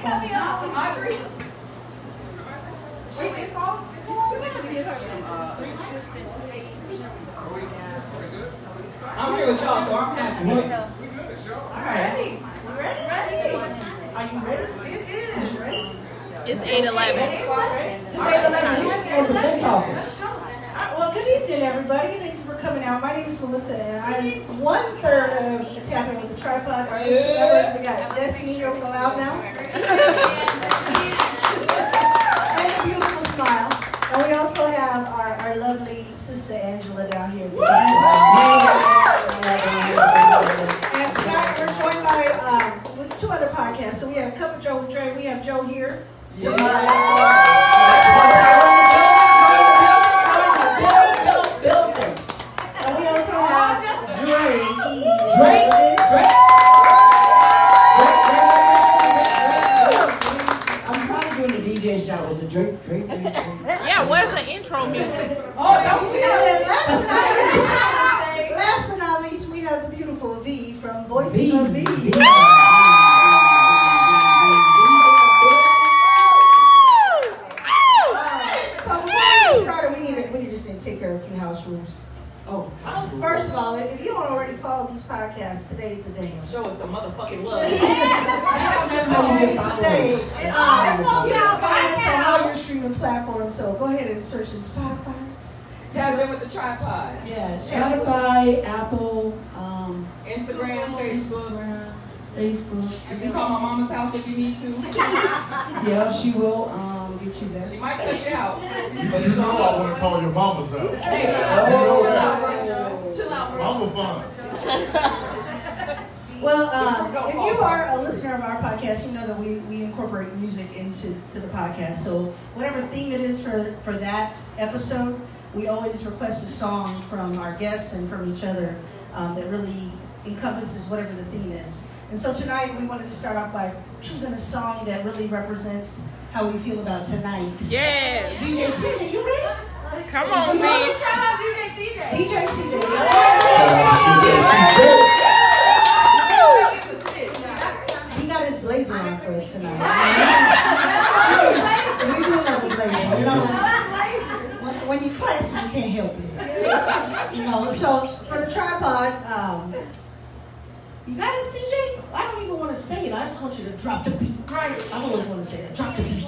Audrey. Wait, it's all. We can give her some assistant pay. I'm here with y'all, so I'm happy. We good, y'all. All right. You ready? Are you ready? It is ready. It's 8:11. Well, good evening, everybody. Thank you for coming out. My name is Melissa, and I'm 1/3 of Tapping with the Tripod. We got Destiny here with a loud now. And a beautiful smile. And we also have our lovely sister Angela down here. And tonight we're joined by with 2 other podcasts. So we have Cup of Joe with Dre. We have Joe here. And we also have Dre. I'm probably doing the DJ shot with the Drake. Yeah, where's the intro music? Oh, don't we have that? Last but not least, we have the beautiful V from Voice of V. So before we get started, we just need to take care of a few house rules. First of all, if you don't already follow these podcasts, today's the day. Show us some motherfucking love. Today's the day. You can find us on all your streaming platforms, so go ahead and search in Spotify. Tap in with the tripod. Yeah, Spotify, Apple, Instagram, Facebook. Facebook. You can call my mama's house if you need to. Yeah, she will get you there. She might push you out. You know I want to call your mama's house. Hey, chill out, bro. Mama fine. Well, if you are a listener of our podcast, you know that we incorporate music into the podcast. So whatever theme it is for that episode, we always request a song from our guests and from each other that really encompasses whatever the theme is. And so tonight we wanted to start off by choosing a song that really represents how we feel about tonight. Yes. DJ CJ, you ready? Come on, B. DJ CJ. He got his blazer on for us tonight. We do love the blazer. You know, when you're classy, you can't help it. You know, so for the tripod, you got it, CJ? I don't even want to say it. I just want you to drop the beat. Right. I always want to say that. Drop the beat.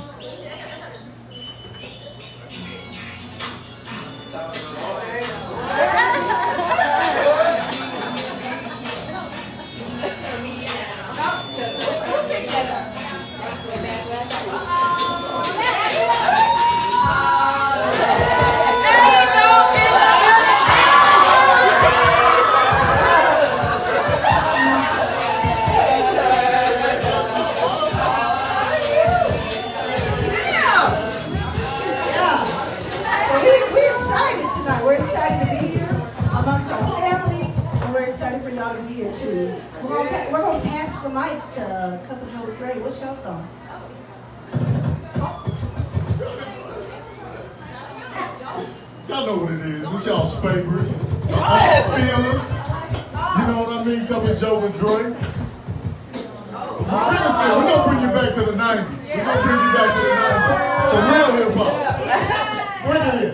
We're excited to be here amongst our family, and we're excited for y'all to be here too. We're gonna pass the mic to Cup of Joe with Dre. What's your song? Y'all know what it is. It's y'all's favorite. All Steelers. You know what I mean? Cup of Joe and Dre. We're gonna bring you back to the 90s. We're gonna bring you back to the 90s. To real hip hop. Bring it in.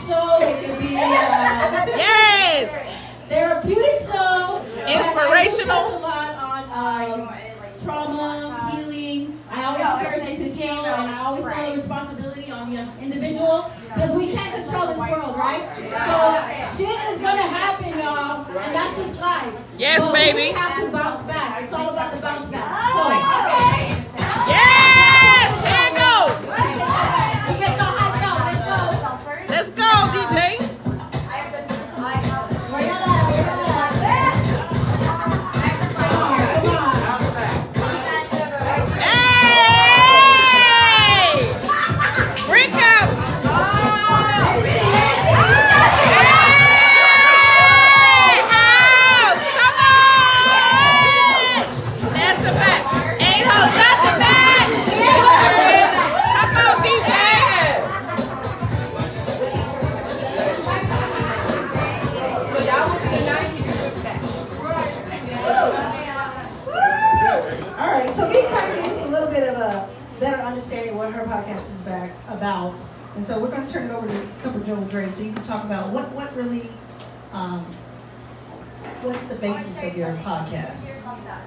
show. It could be Yes. therapeutic show. Inspirational. I touch a lot on trauma, healing. I always encourage you to heal, and I always throw the responsibility on the individual because we can't control this world, right? So shit is gonna happen, y'all, and that's just life. Yes, but baby. We have to bounce back. It's all about the bounce back. Yes. Here it goes. Let's go, DJ. Hey! Brick out. Hey, house. Come on. That's the back. Ain't hoes, that's the back. Come on, DJ. All right, so we kind of gave us a little bit of a better understanding of what her podcast is about. And so we're going to turn it over to Cup of Joe and Dre so you can talk about what really, what's the basis of your podcast?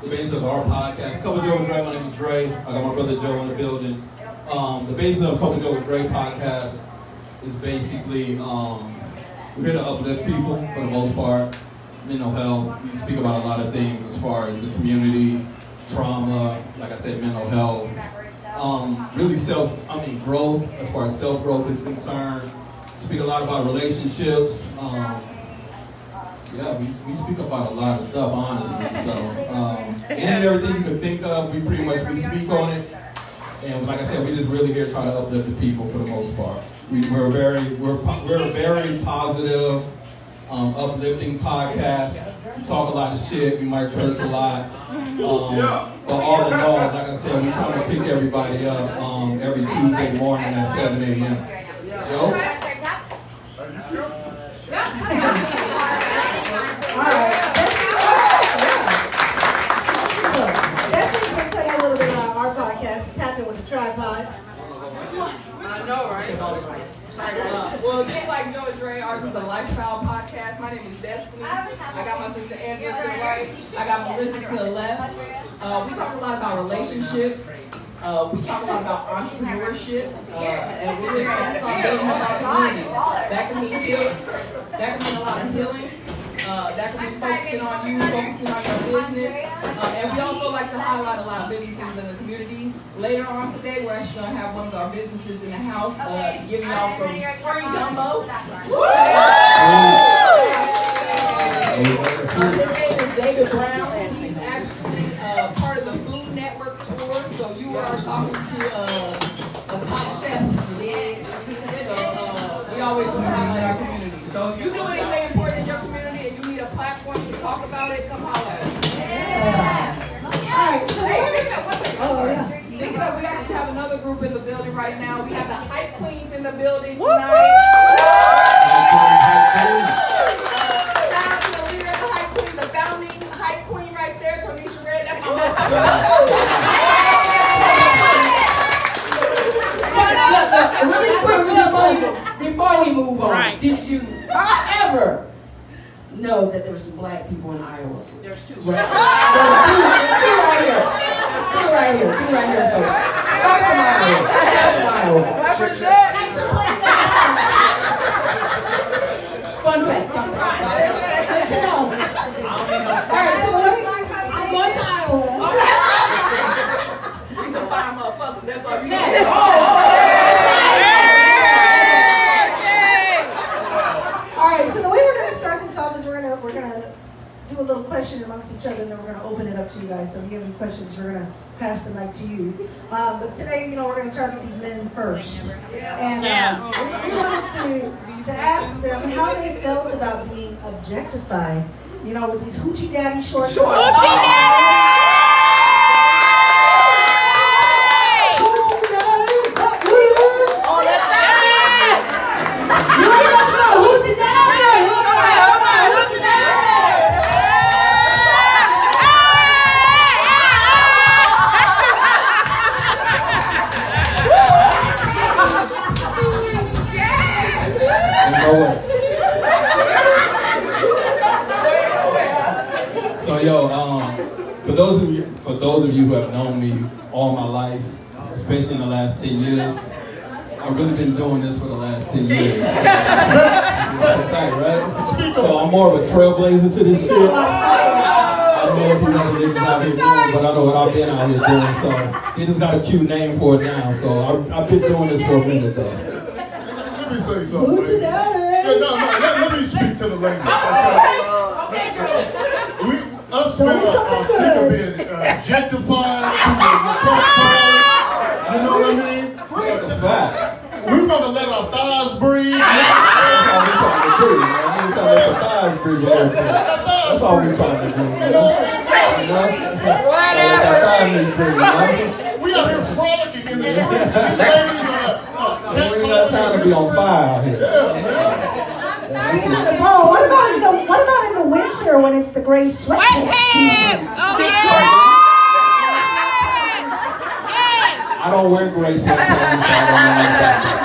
The basis of our podcast, Cup of Joe and Dre, my name is Dre. I got my brother Joe in the building. The basis of Cup of Joe and Dre podcast is basically, we're here to uplift people for the most part. Mental health, we speak about a lot of things as far as the community, trauma, like I said, mental health. Really growth, as far as self-growth is concerned. Speak a lot about relationships. We speak about a lot of stuff, honestly. So, any and everything you can think of, we speak on it. And like I said, we just really here try to uplift the people for the most part. We're a very positive, uplifting podcast. We talk a lot of shit. We might curse a lot. But all in all, like I said, we're trying to pick everybody up every Tuesday morning at 7 a.m. Joe? All right. Destiny's going to tell you a little bit about our podcast, Tap In With the Tripod. I know, right? Well, just like Joe and Dre, ours is a lifestyle podcast. My name is Destiny. I got my sister Andrea to the right. I got Melissa to the left. We talk a lot about relationships. We talk a lot about entrepreneurship. And we really focus on building up our community. That can mean healing. That can mean a lot of healing. That can be focusing on you, focusing on your business. And we also like to highlight a lot of businesses in the community. Later on today, we're actually going to have one of our businesses in the house giving y'all from free gumbo. His name is David Brown, and he's actually part of the Food Network tour. So you are talking to a top chef. So we always want to highlight our community. So if you do anything important in your community and you need a platform to talk about it, come holler at us. All right, so Speaking of, we actually have another group in the building right now. We have the Hype Queens in the building tonight. Shout out to the leader of the Hype Queens, the founding Hype Queen right there, Tonisha Red. That's my Really quick before we move on, Right. did you ever know that there were some black people in Iowa? There's two. Two right here. Two right here, folks. Come from Iowa. Fun fact. Good to know. all right, so I'm going to Iowa. We some fine motherfuckers, that's all we Yes. know. all right, so the way we're going to start this off is we're gonna do a little question amongst each other, and then we're going to open it up to you guys. So if you have any questions, we're going to pass the mic to you. But today, we're going to target these men first. And we wanted to ask them how they felt about being objectified, with these hoochie daddy shorts. Hoochie There's no way. So yo, for those of you who have known me all my life, especially in the last 10 years, I've really been doing this for the last 10 years. That's a fact, right? So I'm more of a trailblazer to this shit. I don't know if you know what this is out here doing, but I know what I've been out here doing. So they just got a cute name for it now. So I've been doing this for a minute though. Let me say something. Let me speak to the ladies. Us men are sick of being objectified, you know what I mean? That's a fact. We want to let our thighs breathe. That's all we're trying to do. We out here frolicking in the streets. These ladies we ain't got time to be on fire out here. Oh, what about in the winter when it's the gray sweatpants? Oh, yeah. I don't wear gray sweatpants. So I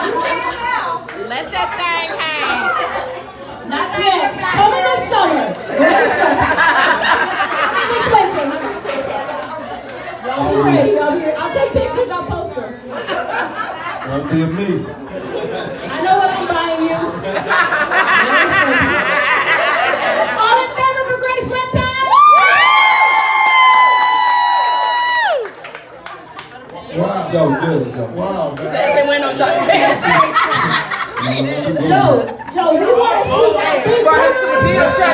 don't know. Let that thing hang. Not yet. Coming this summer. Y'all be ready. I'll take pictures. I'll post them. Won't be of me. I know what I'm buying you. All in favor for gray sweatpants? Wow. Joe, good, Joe. Wow, man. Joe, you want to see that?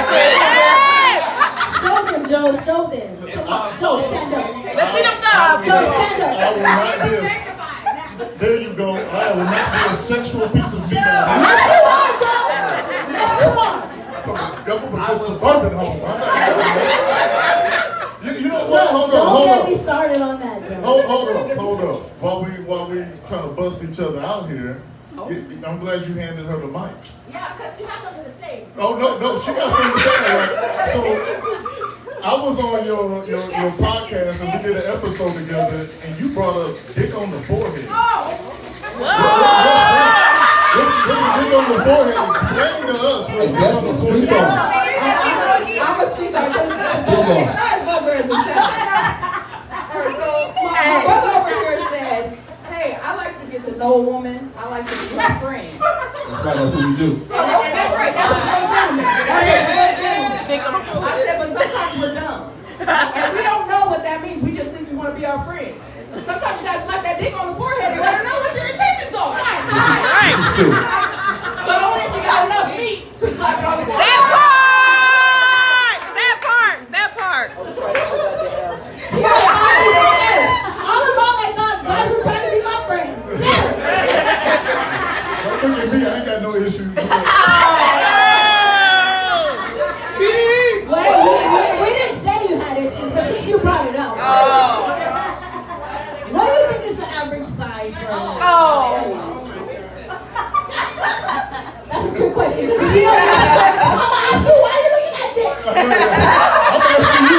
Show them, Joe. Show them. Joe, stand up. Let's see them thumbs. Joe, stand up. I will not be there you go. I will not be a sexual piece of meat. Yes, you are, Joe. Yes, you are. Government gets suburban home. You know what? Hold Don't on. get me started on that, Joe. Hold up. While we trying to bust each other out here, I'm glad you handed her the mic. Yeah, because she got something to say. Oh no, she got something to say. Right? So I was on your podcast and we did an episode together, and you brought up dick on the forehead. What's dick on the forehead? Explain to us what dick on the forehead is. I'm a speaker because it's not as vulgar as it sounds. So my brother over here said, hey, I like to get to know a woman. I like to be her friend. That's right, that's what you do. And that's right, that's a good gentleman. That's a good gentleman. I said, but sometimes we're dumb. And we don't know what that means. We just think we want to be our friends. Sometimes you got to slap that dick on the forehead and let her know what your intentions are. This is true. But only if you got enough meat to slap it on the forehead. That part. All along I thought guys were trying to be my friend. Yeah. Don't look at me, I ain't got no issues with that. Wait, we didn't say you had issues, but since you brought it up. What do you think is the average size for a man? That's a trick question. Because if you don't know, I'm gonna ask you, why are you looking at this? I'm asking you,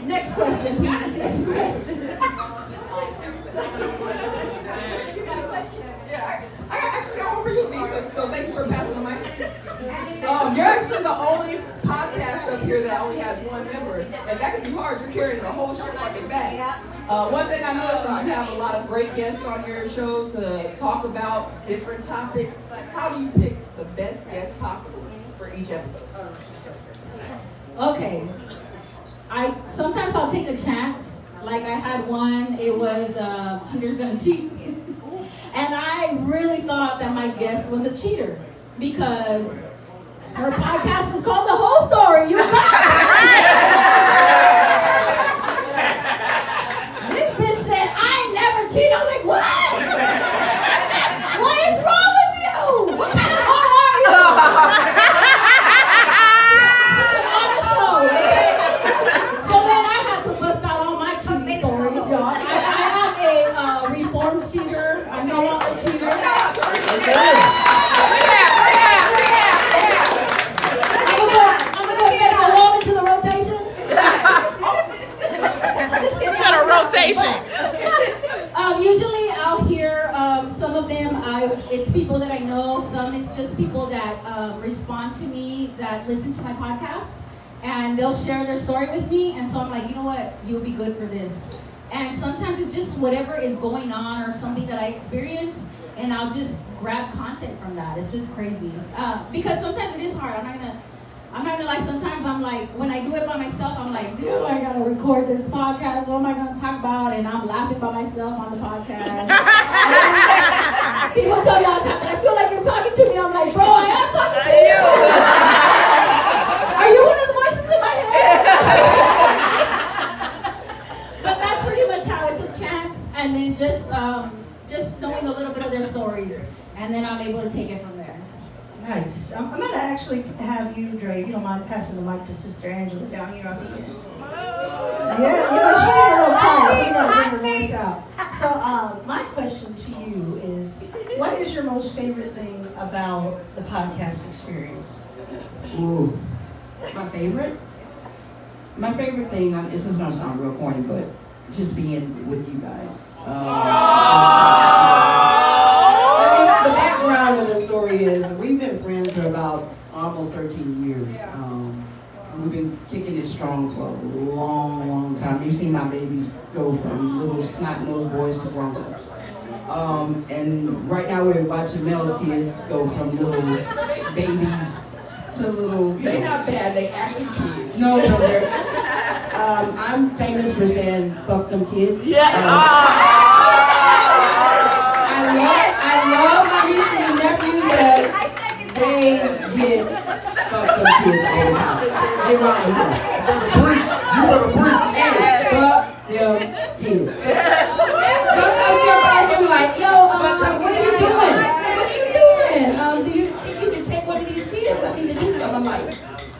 Next question, please. Next question. I actually got one for you, Ethan. So thank you for passing the mic. You're actually the only podcast up here that only has one member, and that can be hard. You're carrying the whole ship like a bag. One thing I noticed is you have a lot of great guests on your show to talk about different topics. How do you pick the best guest possible for each episode? Okay. Sometimes I'll take a chance. Like I had one, it was Cheater's Gonna Cheat. And I really thought that my guest was a cheater because her podcast is called The Whole Story. You got This bitch said, I ain't never cheated. I was like, what? What is wrong with you? What kind of hoe are you? So then I had to bust out all my cheating stories, y'all. I am a reformed cheater. I'm no longer a cheater. I'm gonna go get a woman to the rotation. You got a rotation. it's people that I know. Some it's just people that respond to me, that listen to my podcast, and they'll share their story with me. And so I'm like, you know what? You'll be good for this. And sometimes it's just whatever is going on or something that I experience, and I'll just grab content from that. It's just crazy. Because sometimes it is hard. I'm not gonna lie, sometimes I'm like, when I do it by myself, I'm like, dude, I gotta record this podcast. What am I gonna talk about? And I'm laughing by myself on the podcast. People tell me all the time, I feel like you're talking to me. I'm like, bro, I am talking to you. Are you one of the voices in my head? But that's pretty much how it's a chance, and then just knowing a little bit of their stories, and then I'm able to take it from there. Nice. I'm going to actually have you, Dre, if you don't mind passing the mic to Sister Angela down here on the end. Yeah, she need a little call, so we got to bring her voice out. So my question to you is, what is your most favorite thing about the podcast experience? Ooh, my favorite? My favorite thing, this is going to sound real corny, but just being with you guys. The background of the story is we've been friends for about almost 13 years. We've been kicking it strong for a long, long time. You've seen my babies go from little snot-nosed boys to grown-ups. And right now we're watching Mel's kids go from little babies to little... They're not bad, they acting kids. No, they're... I'm famous for saying, fuck them kids. I love my nieces and nephews, but they get fucked up kids all the time. They run with them. Preach. You better preach. Hey, fuck them kids. Sometimes you'll find them like, yo, what are you doing? What are you doing? Do you think you can take one of these kids? I need to do something. I'm like,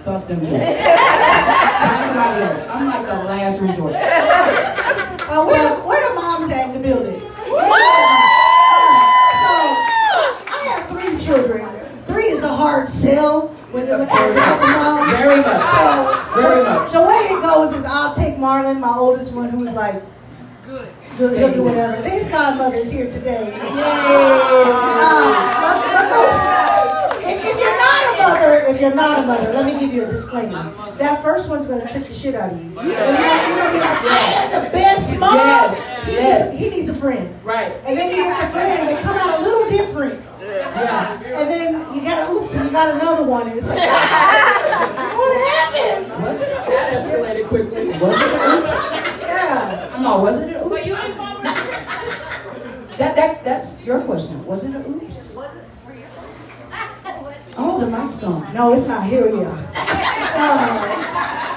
fuck them kids. Find somebody else. I'm like the last resort. Where the moms at in the building? Children. 3 is a hard sell when you're looking at the mom. Very much. Very much. The way it goes is I'll take Marlon, my oldest one, who's like, good. He'll do whatever. His godmother's here today. If you're not a mother, let me give you a disclaimer. That first one's going to trick the shit out of you. You're going to be like, I am the best mom. Yes. He needs a friend. Right. And then you get the friend, they come out a little different. Yeah. And then you got an oops and you got another one, and it's like, what happened? Was it an That escalated quickly. Was it an oops? Yeah. No, was it an oops? But you ain't going That's your question. Was it an oops? Oh, the mic's gone. No, it's not. Here we are.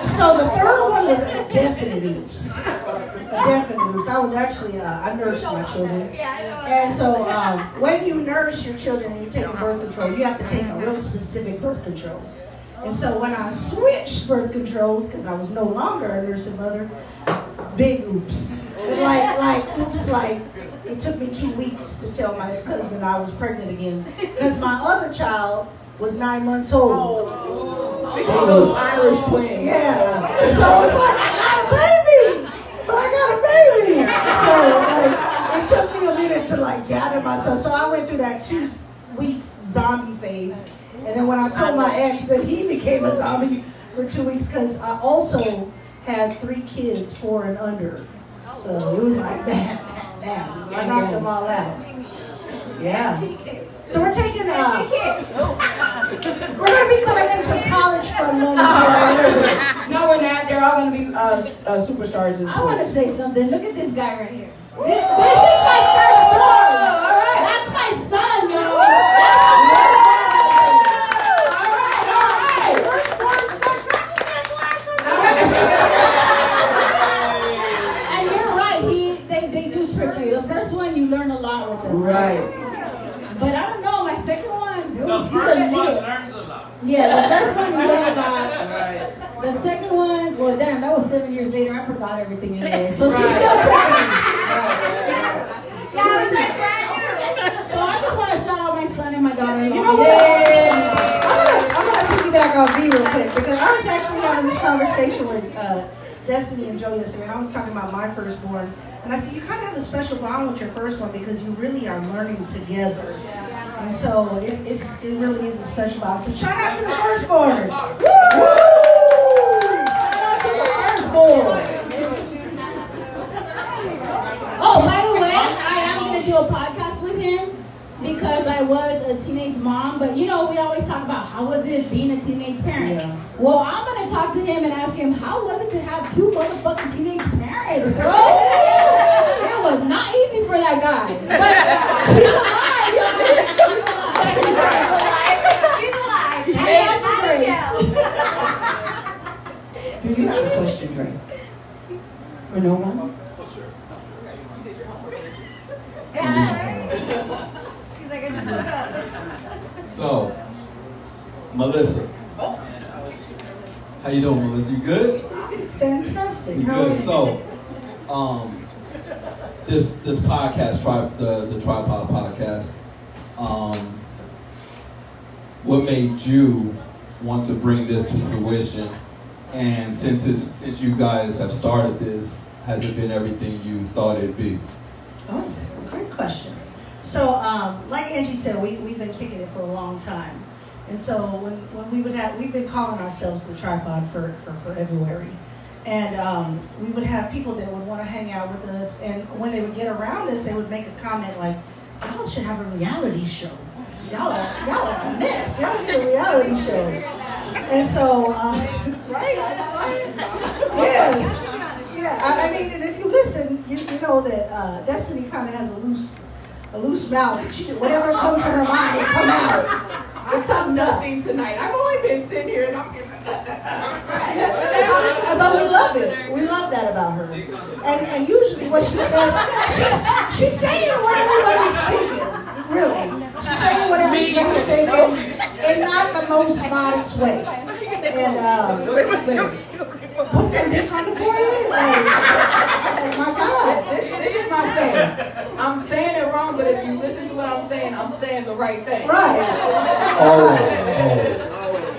So the third one was a definite oops. A definite oops. I was actually, I nursed my children. And so when you nurse your children and you're taking birth control, you have to take a real specific birth control. And so when I switched birth controls, because I was no longer a nursing mother, big oops. Like it took me 2 weeks to tell my ex-husband I was pregnant again. Because my other child was 9 months old. Those Irish twins. Yeah. So I was like, I got a baby! But I got a baby! So it took me a minute to gather myself. So I went through that 2-week zombie phase. And then when I told my ex that he became a zombie for 2 weeks, because I also had 3 kids 4 and under. So it was like bam. I knocked them all out. Yeah. So we're taking we're gonna be collecting some college fund money. No, we're not. They're all gonna be superstars in I want to sports. say something. Look at this guy right here. This is my first born. All right. That's my son, y'all. And you're right. They do trick you. The first one, you learn a lot with them. Right. But I don't know. My second one, dude, The she's first a one little. learns a lot. Yeah, the first one you learn about. Right. The second one, well, damn, that was 7 years later. I forgot everything in there. So she's still trying. So I just want to shout out my son and my daughter. You know what? I'm gonna piggyback off V real quick, because I was actually having this conversation with Destiny and Joe yesterday, and I was talking about my firstborn, and I said you kind of have a special bond with your first one because you really are learning together. And so it really is a special bond. So shout out to the firstborn. Woo! Shout out to the firstborn. Oh, by the way, I am going to do a podcast with him because I was a teenage mom. But we always talk about how was it being a teenage parent. Yeah. Well, I'm going to talk to him and ask him, how was it to have 2 motherfucking teenage parents, bro? It was not easy for that guy. But he's alive, y'all. He's alive. Do you have a question, Dre? For no one? So, Melissa. How you doing, Melissa? You good? Fantastic. You How are good? you? So, this podcast, the Tripod Podcast, what made you want to bring this to fruition? And since you guys have started this, has it been everything you thought it'd be? Oh, great question. So, like Angie said, we've been kicking it for a long time. And so when we've been calling ourselves the Tripod for February. And we would have people that would want to hang out with us. And when they would get around us, they would make a comment like, y'all should have a reality show. Y'all are a mess. Y'all need a reality show. And so, right? Yes. Yeah, I mean, and if you listen, you know that Destiny kind of has a loose mouth. Whatever comes to her mind, it comes out. It comes up. Nothing tonight. I've only been sitting here and I'm getting. But we love it. We love that about her. And usually what she said, she's saying what everybody's thinking. Really. She's saying what everybody's thinking in not the most modest way. And put some dick on the forehead? Like, my God. This is my saying. I'm saying it wrong, but if you listen to what I'm saying the right thing. Right.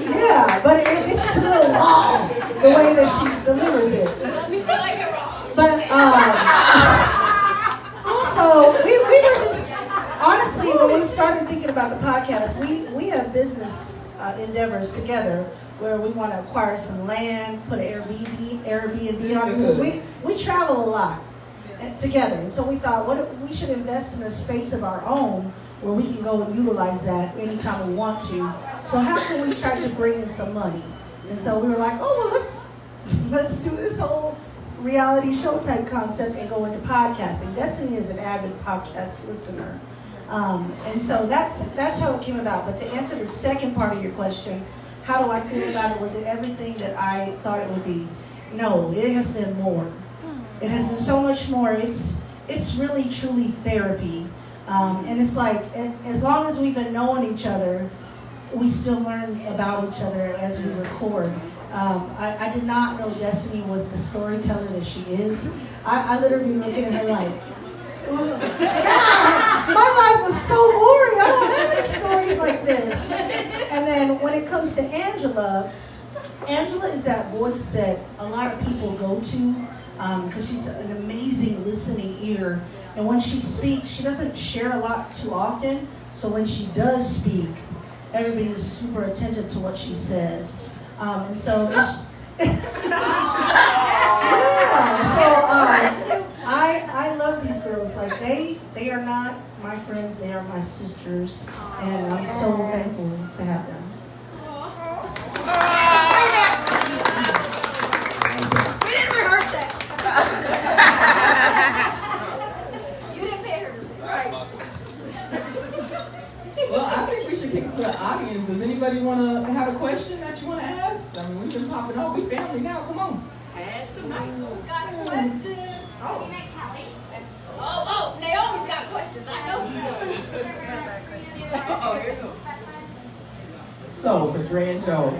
Yeah, but it's just a little raw, the way that she delivers it. But, so we were just, honestly, when we started thinking about the podcast, we have business endeavors together where we want to acquire some land, put an Airbnb on it, because we travel a lot together. And so we thought, what if we should invest in a space of our own where we can go and utilize that anytime we want to. So how can we try to bring in some money? And so we were like, oh, well, let's do this whole reality show type concept and go into podcasting. Destiny is an avid podcast listener. And so that's how it came about. But to answer the second part of your question, how do I feel about it? Was it everything that I thought it would be? No, it has been more. It has been so much more. It's really, truly therapy. And it's like, as long as we've been knowing each other, we still learn about each other as we record. I did not know Destiny was the storyteller that she is. I literally looking at her like, God, my life was so boring. I don't have any stories like this. And then when it comes to Angela is that voice that a lot of people go to because she's an amazing listening ear. And when she speaks, she doesn't share a lot too often. So when she does speak, everybody is super attentive to what she says. And so it's... I love these girls. Like they are not my friends, they are my sisters, and I'm so thankful to have them. We didn't rehearse that. You didn't pay her to sing. Right. Well, I think we should kick it to the audience. Does anybody want to have a question that you want to ask? I mean, we've been popping up. We family now. Come on. Ask the mic. Got a question. Oh. Kelly. Oh, Naomi's got questions. I know she does. Uh-oh, here you go. So, for Dre and Joe,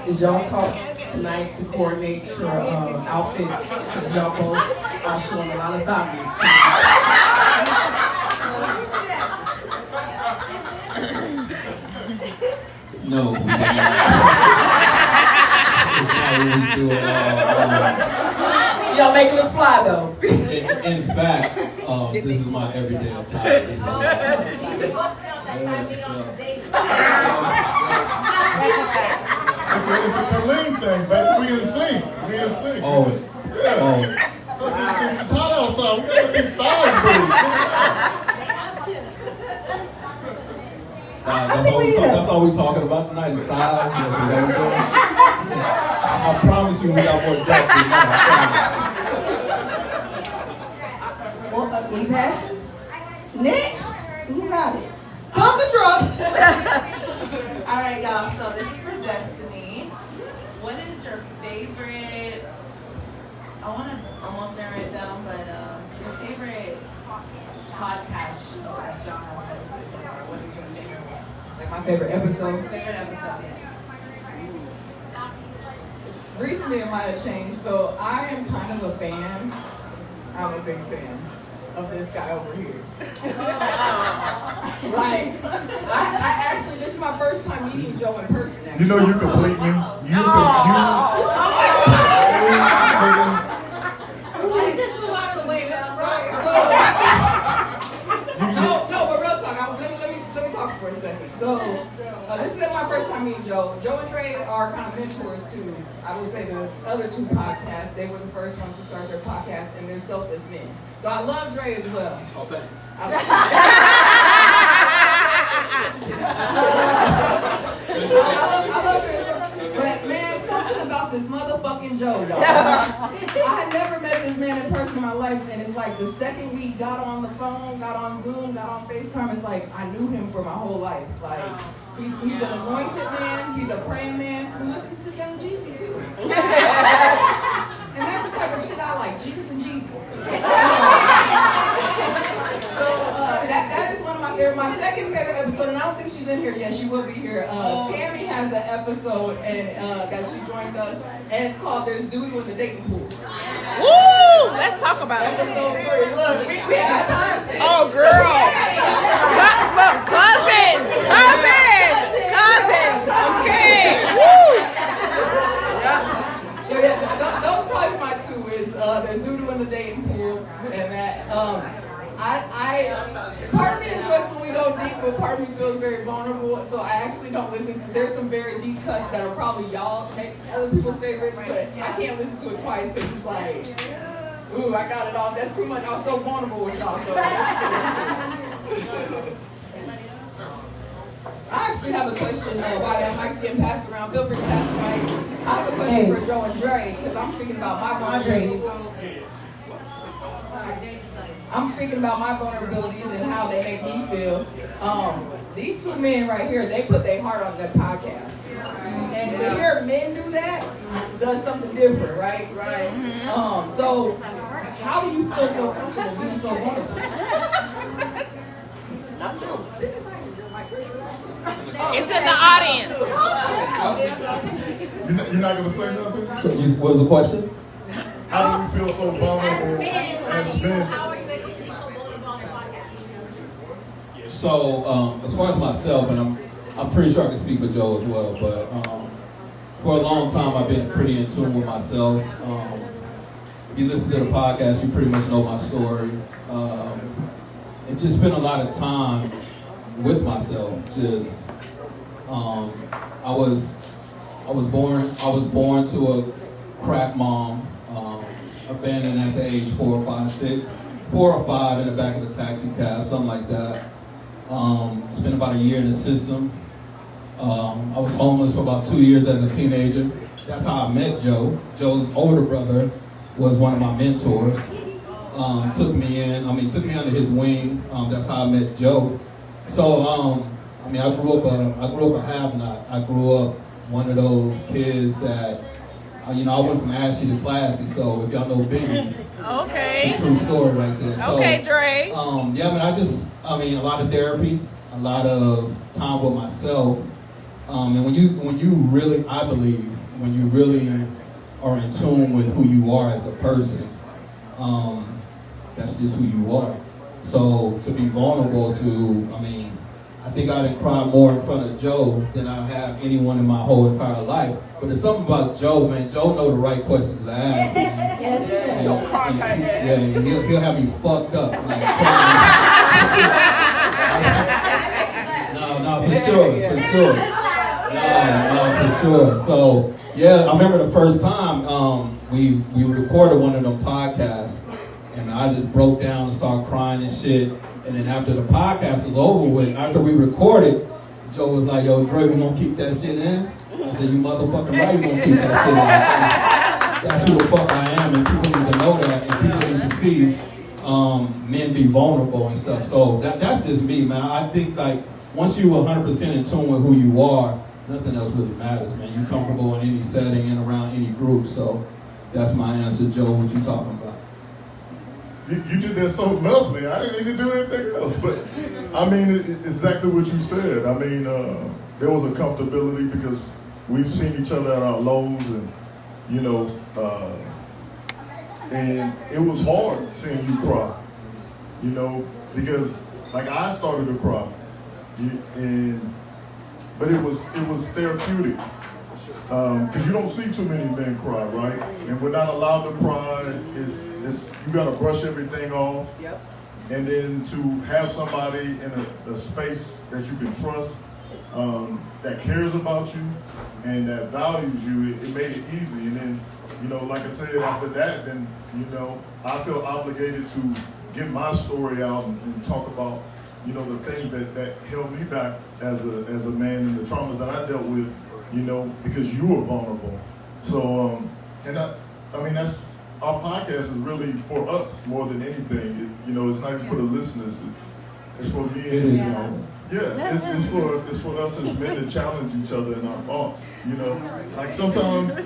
did y'all talk tonight to coordinate your outfits? Because y'all both are showing a lot of value. No, we did not. It's not really do it all. You don't make it look fly, though. In fact, This is my everyday attire. This is It's a Colleen thing, baby. We in sync. Oh. Yeah. Oh. It's hot outside. We gotta get styles, baby. That's all we talking about tonight. Is styles. I promise you, we got more depth than that. Well, we passing? Next? Who got it? Tonka truck. All right, y'all. So this is for Destiny. What is your favorite? I want to almost narrow it down, but your favorite podcast show that y'all have hosted so far. What is your favorite one? Like my favorite episode. Favorite episode, yes. Recently it might have changed, so I am kind of a fan. I'm a big fan of this guy over here. Like, I actually, this is my first time meeting Joe in person. Actually. You know you complete me. Let's just move out of the way, man. No, but real talk. Let me talk for a second. So, this is my first time meeting Joe. Joe and Trey are kind of mentors to, I would say, the other two podcasts. They were the first ones to start their podcast, and they're selfless men. So I love Dre as well. Okay. I love Dre. But man, something about this motherfucking Joe, y'all. I had never met this man in person in my life, and it's like the second we got on the phone, got on Zoom, got on FaceTime, it's like I knew him for my whole life. Like, he's an anointed man, he's a praying man who listens to Young Jeezy too. And that's the type of shit I like, Jesus and Jeezy. So that is one of my second favorite episode, and I don't think she's in here yet. She will be here. Tammy has an episode and that she joined us, and it's called "There's Duty in the Dating Pool." Woo! Let's talk about it. Episode 3. Look, we had time. Sis. Oh, girl. Cousins. Okay. Woo! So yeah, those are probably my two. Is "There's Duty in the Dating Pool," and that I part of me enjoys when we go deep, but part of me feels very vulnerable. So I actually don't listen to. There's some very deep cuts that are probably other people's favorites, but I can't listen to it twice because it's like, ooh, I got it all. That's too much. I was so vulnerable with y'all. So I actually have a question while that mic's getting passed around. Feel free to pass the mic. I have a question for Joe and Dre because I'm speaking about my vulnerabilities. I'm speaking about my vulnerabilities and how they make me feel. These two men right here, they put their heart on their podcast. And to hear men do that does something different, right? Right. So how do you feel so comfortable being so vulnerable? It's not true. This is not even my It's in the audience. You're not gonna say nothing? So, what was the question? How do we feel so vulnerable as men? How are you able to be so vulnerable on the podcast? So, as far as myself, and I'm pretty sure I can speak for Joe as well, but for a long time I've been pretty in tune with myself. If you listen to the podcast, you pretty much know my story. And just spent a lot of time with myself. Just, I was born to a crack mom, abandoned at the age 4 or 5 in the back of a taxi cab, something like that. Spent about a year in the system. I was homeless for about 2 years as a teenager. That's how I met Joe. Joe's older brother was one of my mentors. Took me under his wing. That's how I met Joe. So, I grew up a have-not. I grew up one of those kids that, I went from ashy to classy. So if y'all know Biggie, Okay. it's a true story right there. So, Okay, Dre. a lot of therapy, a lot of time with myself. And when you really, I believe, when you really are in tune with who you are as a person, that's just who you are. So to be vulnerable to, I think I didn't cry more in front of Joe than I have anyone in my whole entire life. But there's something about Joe, man. Joe know the right questions to ask. He'll have me fucked up. Like, no, for sure. No, for sure. So, yeah, I remember the first time we recorded one of them podcasts, and I just broke down and started crying and shit. And then after the podcast was over with, after we recorded, Joe was like, yo, Dre, we gonna keep that shit in? I said, you motherfucking right, we gonna keep that shit in. That's who the fuck I am, and people need to know that, and people need to see men be vulnerable and stuff. So that's just me, man. I think, like, once you're 100% in tune with who you are, nothing else really matters, man. You're comfortable in any setting and around any group. So that's my answer, Joe. What you talking about? You did that so lovely. I didn't need to do anything else. But, I mean, exactly what you said. I mean, there was a comfortability because we've seen each other at our lows and, you know, and it was hard seeing you cry, you know, because, like, I started to cry. But it was therapeutic. Because you don't see too many men cry, right? And we're not allowed to cry. It's you got to brush everything off. Yep. And then to have somebody in a space that you can trust, that cares about you, and that values you, it made it easy. And then, you know, like I said, after that, then, you know, I feel obligated to get my story out and talk about, you know, the things that held me back as a man and the traumas that I dealt with, you know, because you were vulnerable. So, and I mean, that's, our podcast is really for us more than anything. You know, it's not even for the listeners. It's for me and, it's for us as men to challenge each other in our thoughts. You know, like sometimes,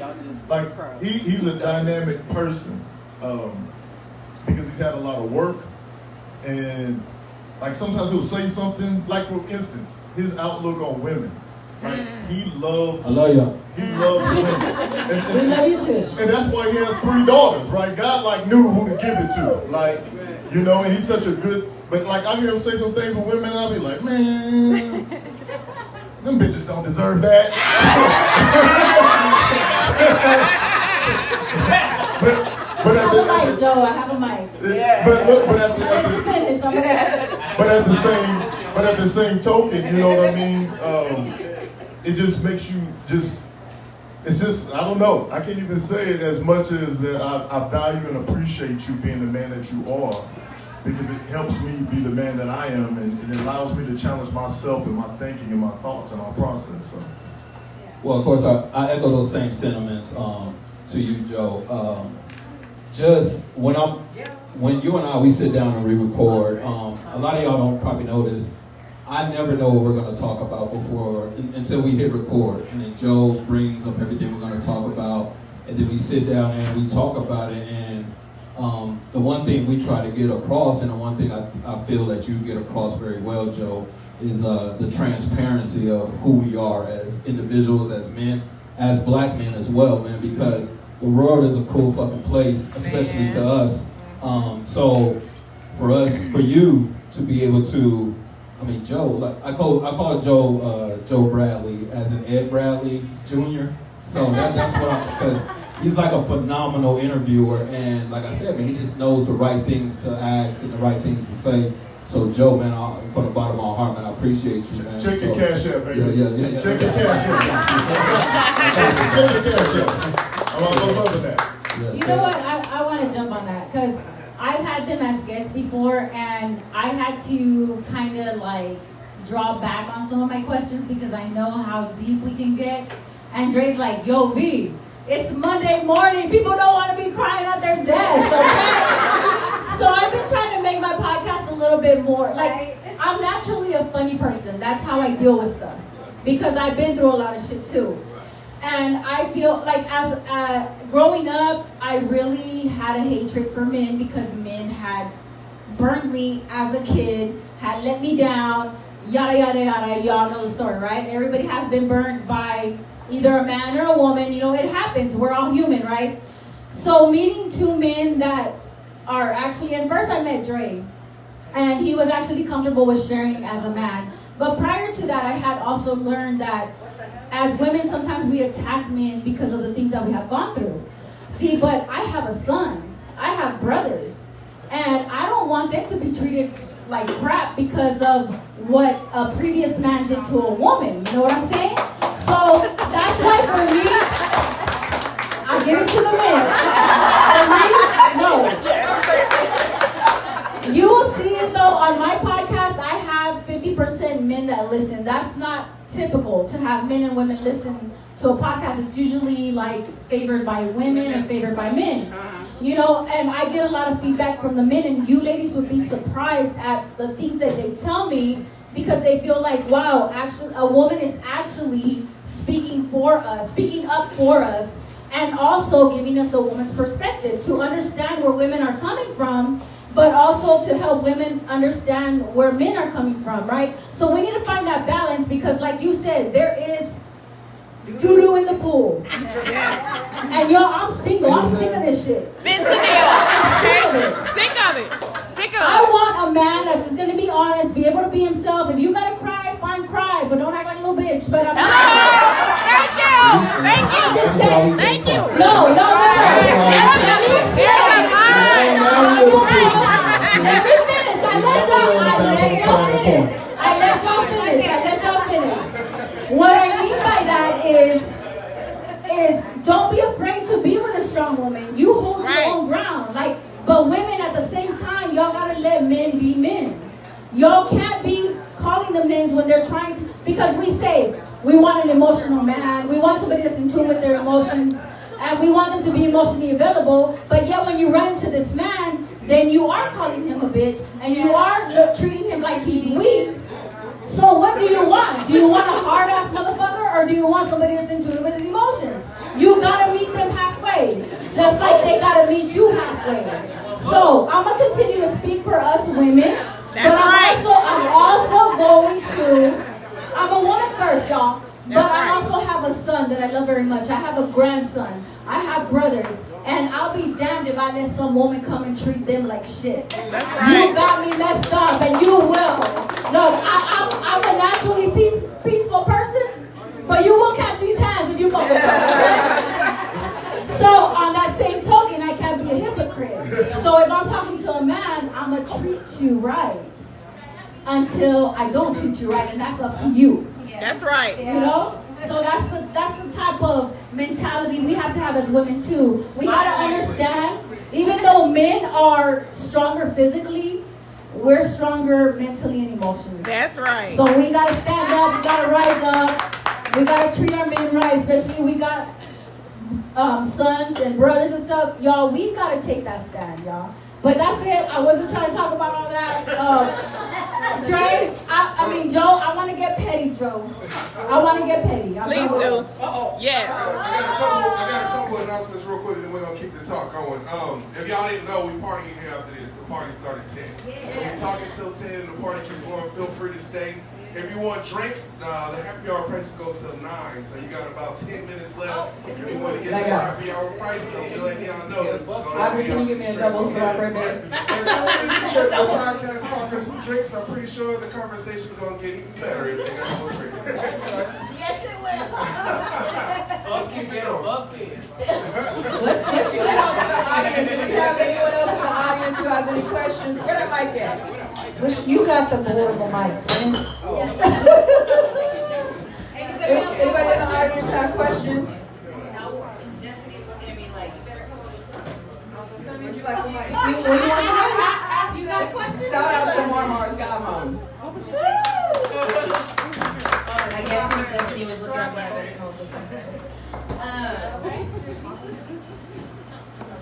like he's a dynamic person because he's had a lot of work, and like sometimes he'll say something, like for instance, his outlook on women. Like he loves. I love y'all. He loves women. We love you too. And that's why he has 3 daughters, right? God like knew who to give it to. Like, you know, and he's such a good, but like I hear him say some things with women and I'll be like, man, them bitches don't deserve that. but I have a mic, Joe, I have a mic. But at the same token, you know what I mean? It just makes you it's just, I don't know. I can't even say it as much as that I value and appreciate you being the man that you are, because it helps me be the man that I am, and it allows me to challenge myself in my thinking and my thoughts and my process. So. Well, of course, I echo those same sentiments to you, Joe. Just when you and I, we sit down and re-record, a lot of y'all don't probably know this. I never know what we're going to talk about until we hit record. And then Joe brings up everything we're going to talk about. And then we sit down and we talk about it. And the one thing we try to get across, and the one thing I feel that you get across very well, Joe, is the transparency of who we are as individuals, as men, as black men as well, man, because the world is a cool fucking place, especially to us. So for you to be able to, I mean, Joe, like I call Joe Bradley as in Ed Bradley Jr. So that's what because he's like a phenomenal interviewer, and like I said, man, he just knows the right things to ask and the right things to say. So Joe, man, from the bottom of my heart, man, I appreciate you, man. Check your cash out, baby. Yeah. Check your cash out. Check your cash out. I'm loving that. You know what? I want to jump on that because I've had them as guests before, and I had to kind of like draw back on some of my questions because I know how deep we can get. And Dre's like, yo, V, it's Monday morning. People don't want to be crying at their desk, okay? So I've been trying to make my podcast a little bit more, like, I'm naturally a funny person. That's how I deal with stuff because I've been through a lot of shit too. And I feel like as growing up, I really had a hatred for men because men had burned me as a kid, had let me down, yada, yada, yada. Y'all know the story, right? Everybody has been burned by either a man or a woman. You know, it happens. We're all human, right? So meeting 2 men that are actually, and first I met Dre, and he was actually comfortable with sharing as a man. But prior to that, I had also learned that as women, sometimes we attack men because of the things that we have gone through. See, but I have a son. I have brothers. And I don't want them to be treated like crap because of what a previous man did to a woman. You know what I'm saying? So that's why for me, I give it to the men. For me, no. You will see it though on my podcast. I have 50% men that listen. That's not typical to have men and women listen to a podcast. It's usually like favored by women and favored by men. You know, and I get a lot of feedback from the men, and you ladies would be surprised at the things that they tell me because they feel like, wow, actually, a woman is actually speaking for us, speaking up for us, and also giving us a woman's perspective to understand where women are coming from, but also to help women understand where men are coming from, right? So we need to find that balance because, like you said, there is doo-doo in the pool. And y'all, I'm single. I'm sick of this shit. Fentanyl. Sick of it. I want a man that's just going to be honest, be able to be himself. If you got to cry, fine, cry. But don't act like a little bitch. But I'm Thank you. No. Let me finish. I let y'all finish. What I mean by that is don't be afraid to be with a strong woman. You hold your own ground. But women at the same time, y'all gotta let men be men. Y'all can't be calling them names when they're trying to, because we say we want an emotional man, we want somebody that's in tune with their emotions, and we want them to be emotionally available, but yet when you run into this man, then you are calling him a bitch, and you are treating him like he's weak. So what do you want? Do you want a hard-ass motherfucker, or do you want somebody that's in tune with his emotions? You gotta meet them halfway, just like they gotta meet you halfway. So I'm gonna continue to speak for us women, but I'm also going to. I'm a woman first, y'all, but I also have a son that I love very much. I have a grandson. I have brothers, and I'll be damned if I let some woman come and treat them like shit. That's right. You got me messed up, and you will. Look, I'm a naturally peaceful person, but you will catch these hands if you go. So on that same token, I can't be a hypocrite. So if I'm talking to a man, I'm gonna treat you right until I don't treat you right, and that's up to you. That's right. You know. So that's the type of mentality we have to have as women too. We gotta understand, even though men are stronger physically, we're stronger mentally and emotionally. That's right. So we gotta stand up, we gotta rise up, we gotta treat our men right, especially we got sons and brothers and stuff. Y'all, we gotta take that stand, y'all. But that's it. I wasn't trying to talk about all that. Trey, Joe, I want to get petty, Joe. I want to get petty. Please do. Yes. I got a couple of announcements real quick, and then we're going to keep the talk going. If y'all didn't know, we partying here after this. The party started 10. So we're talking till 10. The party keep going. Feel free to stay. If you want drinks, the happy hour prices go till 9. So you got about 10 minutes left. If you want to get the happy hour prices, I'm just letting y'all know this. Can you give me a double syrup right there? If you want to get your podcast talking some drinks, I'm pretty sure the conversation is going to get even better if they got more drinks. Yes, it will. Let's keep it going. Let's shoot it out to the audience. If you have anyone else in the audience who has any questions, where that mic at? You got the board of the mic, friend. Anybody in the audience have questions? Destiny's looking at me like, you better come on with something. Would you like the mic? You got a question? Shout out to Marmar's Godmom. I guess since Destiny was looking at me, I better come up with something.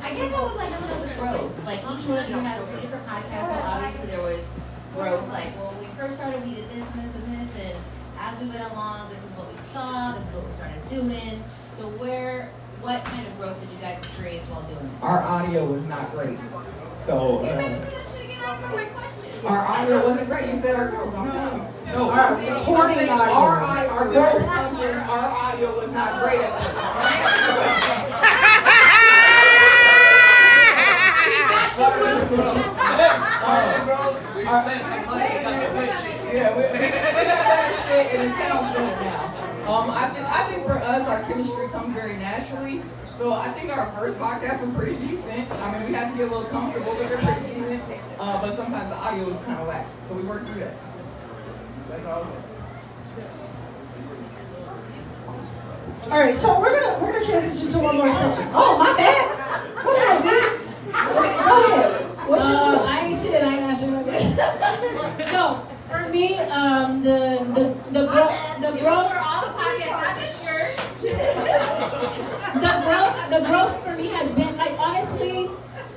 I guess I would like to know the growth. Like each one of you has 3 different podcasts, so obviously there was growth. Like when we first started, we did this and this and this, and as we went along, this is what we saw, this is what we started doing. So what kind of growth did you guys experience while doing it? Our audio was not great. So Our audio wasn't great. You said our growth. I'm telling you. No, Our recording audio. Our growth comes in. Our audio was not great at that. we spent some money, got some good shit. Yeah, we got So I think our first podcast were pretty decent. I mean, we had to get a little comfortable, but they're pretty decent. But sometimes the audio was kind of whack, so we worked through that. That's what I was saying. All right, so we're gonna transition to one more section. Oh, my bad. Go ahead, B. Go ahead. What's your I ain't shit. I ain't answering like that. No, for me, the growth for me has been like, honestly,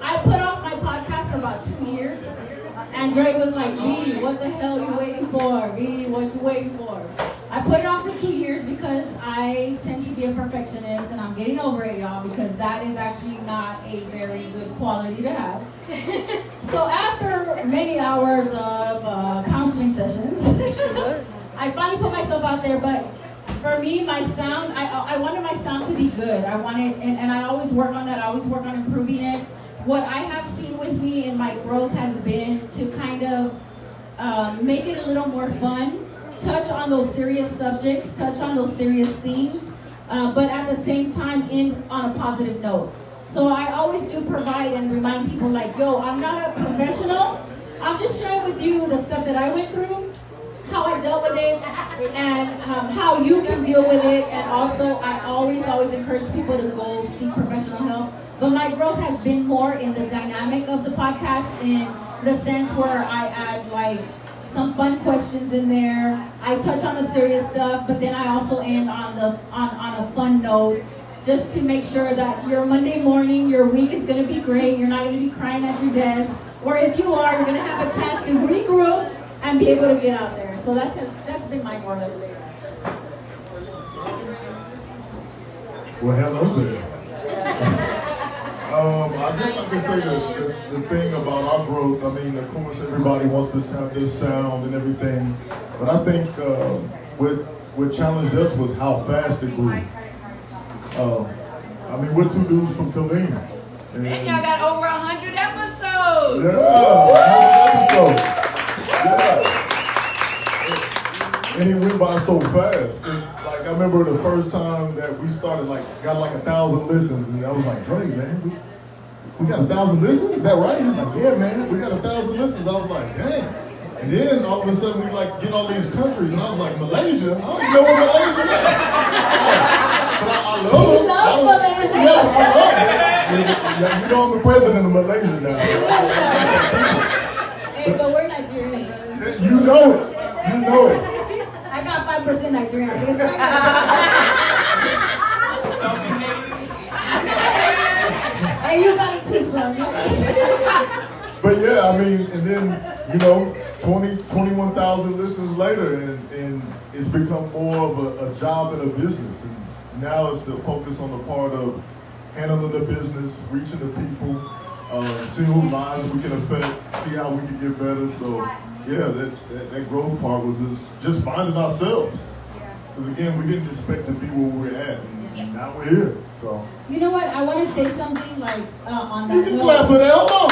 I put off my podcast for about 2 years, and Dre was like, "B, what the hell are you waiting for? B, what you waiting for?" I put it off for 2 years because I tend to be a perfectionist, and I'm getting over it, y'all, because that is actually not a very good quality to have. So after many hours of counseling sessions, I finally put myself out there. But for me, my sound, I wanted my sound to be good. I wanted, and I always work on that. I always work on improving it. What I have seen with me in my growth has been to kind of make it a little more fun. Touch on those serious subjects, touch on those serious themes, but at the same time end on a positive note. So I always do provide and remind people like, yo, I'm not a professional. I'm just sharing with you the stuff that I went through, how I dealt with it, and how you can deal with it. And also, I always encourage people to go seek professional help. But my growth has been more in the dynamic of the podcast, in the sense where I add like some fun questions in there. I touch on the serious stuff, but then I also end on a fun note, just to make sure that your Monday morning, your week is going to be great. You're not going to be crying at your desk, or if you are, you're going to have a chance to regroup and be able to get out there. So that's been my growth. Well, hello there. I guess I can say the thing about our growth, I mean, of course, everybody wants to have this sound and everything, but I think what challenged us was how fast it grew. I mean, we're two dudes from Killeen. And y'all got over 100 episodes. Yeah, 100 episodes. Yeah. And it went by so fast. And, like, I remember the first time that we started, got 1,000 listens, and I was like, Dre, man, we got 1,000 listens? Is that right? He was like, yeah, man, we got 1,000 listens. I was like, dang. And then all of a sudden we get all these countries, and I was like, Malaysia? I don't even know where Malaysia is. But I love it. Malaysia. Yeah, I love it. Yeah, you know I'm the president of Malaysia now. Hey, but we're Nigerian, brother. You know it. You know it. I got 5% Nigerian. Hey, you got it too, son. But yeah, I mean, and then, 21,000 listeners later, and it's become more of a job and a business. And now it's the focus on the part of handling the business, reaching the people, seeing whose lives we can affect, see how we can get better. So yeah, that growth part was just finding ourselves. Because again, we didn't expect to be where we're at, and now we're here. So you know what? I want to say something on that. You can clap for that. Hold on.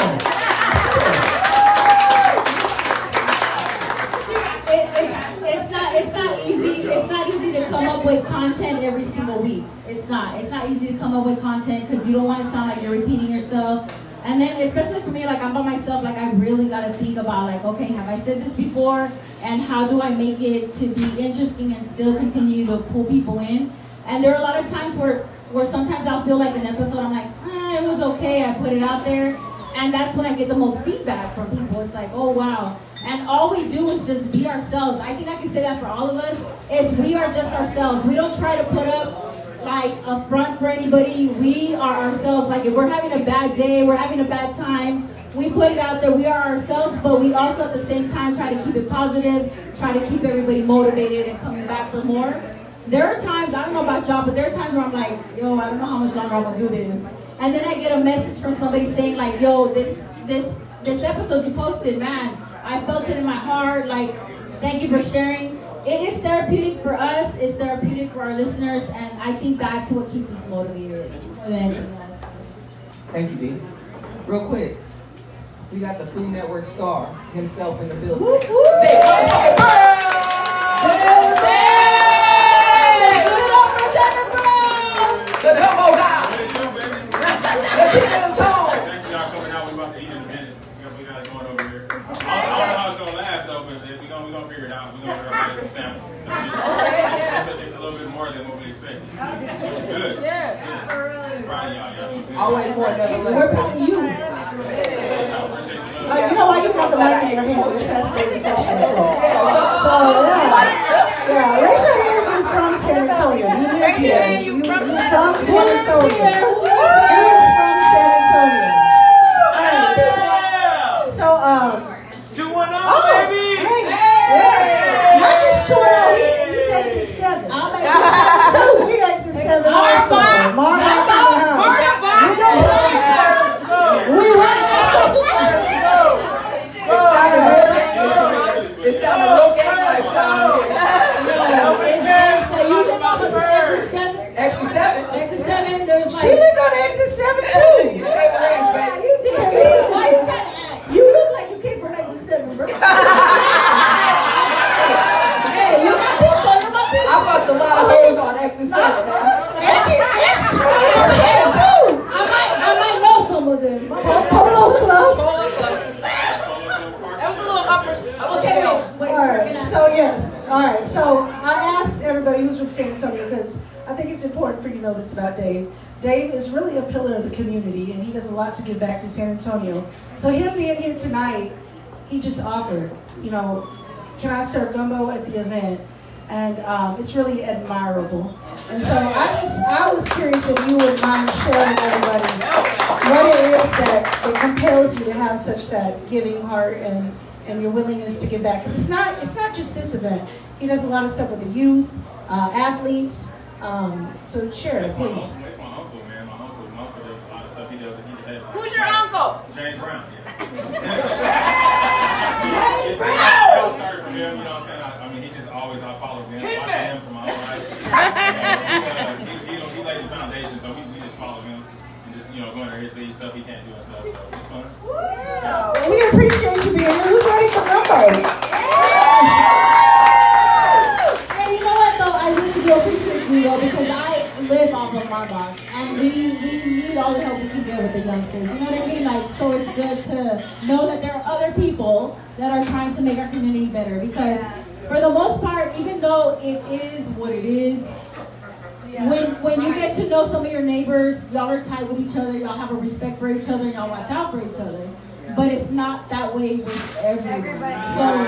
It's not easy to come up with content every single week. It's not easy to come up with content because you don't want to sound like you're repeating yourself. And then, especially for me, I'm by myself, I really got to think about, okay, have I said this before? And how do I make it to be interesting and still continue to pull people in? And there are a lot of times where sometimes I'll feel like an episode, I'm like, it was okay, I put it out there. And that's when I get the most feedback from people. It's like, oh, wow. And all we do is just be ourselves. I think I can say that for all of us, is we are just ourselves. We don't try to put up a front for anybody. We are ourselves. If we're having a bad day, we're having a bad time, we put it out there. We are ourselves, but we also at the same time try to keep it positive, try to keep everybody motivated and coming back for more. There are times, I don't know about y'all, but there are times where I'm like, yo, I don't know how much longer I'm gonna do this. And then I get a message from somebody saying yo, this episode you posted, man, I felt it in my heart. Thank you for sharing. It is therapeutic for us. It's therapeutic for our listeners, and I think that's what keeps us motivated more than anything else. Thank you, Dee. Real quick, we got the Food Network star himself in the building. Woo, woo. Say, the Dumbo guy. gonna figure it out. We're gonna get some samples. It's a little bit more than what we expected, which is good. Yeah. Proud of y'all. Doing good. Always more another level. We're proud of you. You know why you got the mic in your hand? This has to be a question. So, yeah, raise your hand if you're from San Antonio. You live here. You're from San Antonio. You're from San Antonio. All right. So, 2-1-0, baby! Hey, yeah. Not just 2-0, he's exit 7. We exit 7 also. Marla in the house. We run it. It sounded real game like Exit 7. There's She lived on exit 7 too. Why you trying to act? You look like you came from exit 7, bro. Hey, you got people under my people. I fucked a lot of hoes on exit 7. Angie's from exit 7 too. I might know some of them. Polo Club. That was a little upper. Okay, wait. All right, so yes. All right, so I asked everybody who's from San Antonio because I think it's important for you to know this about Dave. Dave is really a pillar of the community, and he does a lot to give back to San Antonio. So him being here tonight, he just offered, can I serve gumbo at the event? And it's really admirable. And so I was curious if you would mind sharing with everybody what it is that compels you to have such that giving heart and your willingness to give back. Because it's not just this event. He does a lot of stuff with the youth, athletes. So share it, please. It's my uncle, man. My uncle does a lot of stuff. He does it. He's a head. Who's your uncle? James Brown. James Brown. It all started from him, you know what I'm saying? I mean, he just always, I followed him. I watched him for my whole life. He laid the foundation, so we just follow him. And just, going to his lead stuff he can't do and stuff, so it's fun. Wow. We appreciate you being here. Who's ready for gumbo? And you know what, though? I really do appreciate you, though, because I live off of Marbach, and we need all the help we can get with the youngsters. You know what I mean? Like, so it's good to know that there are other people that are trying to make our community better. Because for the most part, even though it is what it is, when you get to know some of your neighbors, y'all are tight with each other, y'all have a respect for each other, and y'all watch out for each other. But it's not that way with everyone. So,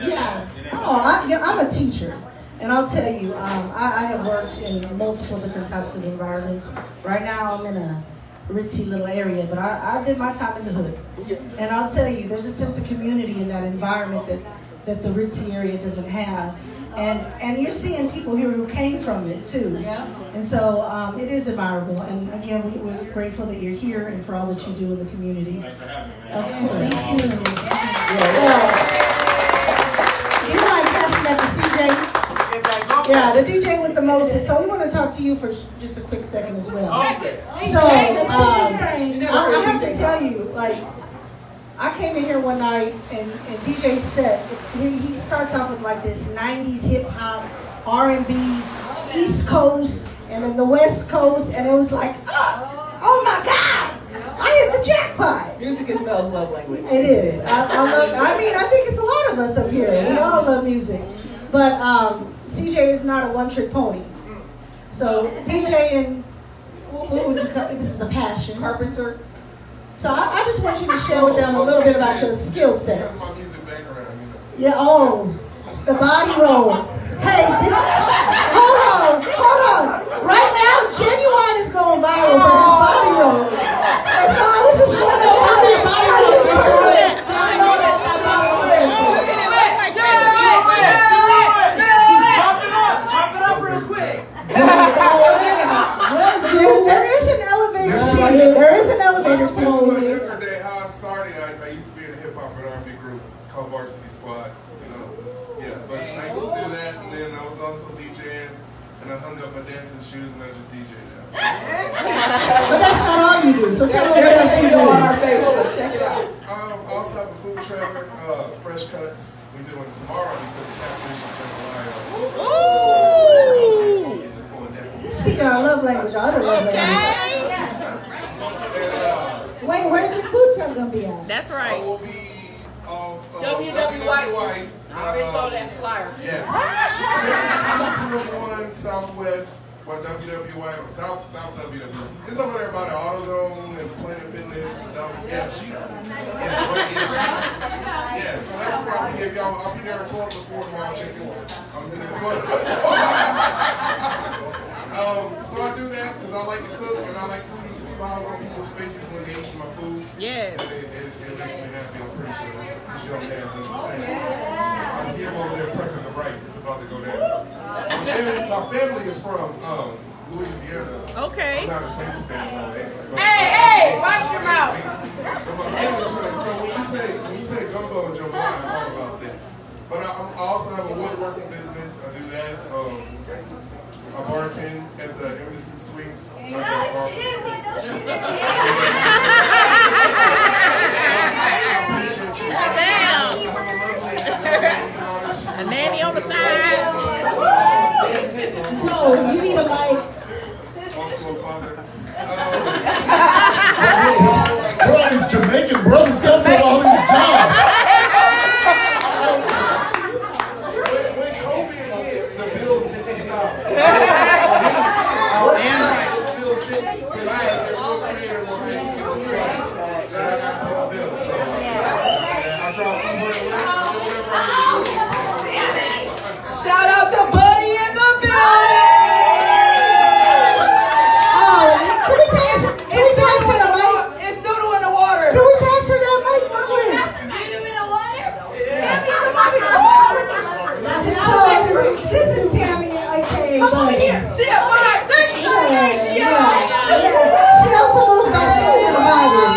yeah. I'm a teacher. And I'll tell you, I have worked in multiple different types of environments. Right now, I'm in a ritzy little area, but I did my time in the hood. And I'll tell you, there's a sense of community in that environment that the ritzy area doesn't have. And you're seeing people here who came from it, too. And so it is admirable. And again, we're grateful that you're here and for all that you do in the community. Thanks for having me, man. Of course. Thank you. You mind passing that to CJ? Yeah, the DJ with the most. So we want to talk to you for just a quick second as well. So I have to tell you, like, I came in here one night and DJ set. He starts off with like this 90s hip hop, R&B, East Coast, and then the West Coast, and it was like, oh my God, I hit the jackpot. Music is Mel's love language. It is. I think it's a lot of us up here. We all love music. But CJ is not a one-trick pony. So DJ and what would you call it? This is a passion. Carpenter. So I just want you to share with them a little bit about your skill sets. That's my music background, Yeah, the body roll. Hey, hold on. Right now, Genuine is going viral for his body roll. And so I was just wondering how that body roll is. Chop it up real quick. There is an elevator scene. There is an elevator scene. In my younger day, how I started, I used to be in a hip hop and R&B group called Varsity Squad. But I used to do that, and then I was also DJing, and I hung up my dancing shoes, and I just DJ now. But that's not all you do. So tell me what else you do. I also have a food trailer, Fresh Cuts. We're doing tomorrow because the catfish and jambalaya. It's going down. You're speaking our love language, our other love language. Wait, where's your food truck gonna be at? That's right. I will be off WW White. I already saw that flyer. Yes. 7221 Southwest, WW White, South WW. It's over there by the AutoZone and the Planet Fitness. Yeah, Sheep. Yeah, so that's where I'll be. I'll be there at 12 before tomorrow. Check it out. I'll be there at 12. So I do that because I like to cook and I like to see the smiles on people's faces when they eat my food. Yes. And it makes me happy. I'm pretty sure this young man does the same. I see him over there prepping the rice. It's about to go down. My family is from Louisiana. Okay. I'm not a Saints fan though. Hey, watch your mouth. But my family's from there. So when you say gumbo and jambalaya, I'm all about that. But I also have a woodworking business. I do that. I bartend at the Embassy Suites. I appreciate you. Damn. A nanny on the side. Joe, you need a mic. Also a father. Bro, these Jamaican brothers come from all these jobs. When COVID hit, the bills didn't stop. The bills didn't stop. Shout out to Buddy in the building. It's Doodle in the water. Can we pass her that mic for me? Doodle in the water? So, this is Tammy, aka Buddy. She a fire. She also knows about thinking in the Bible.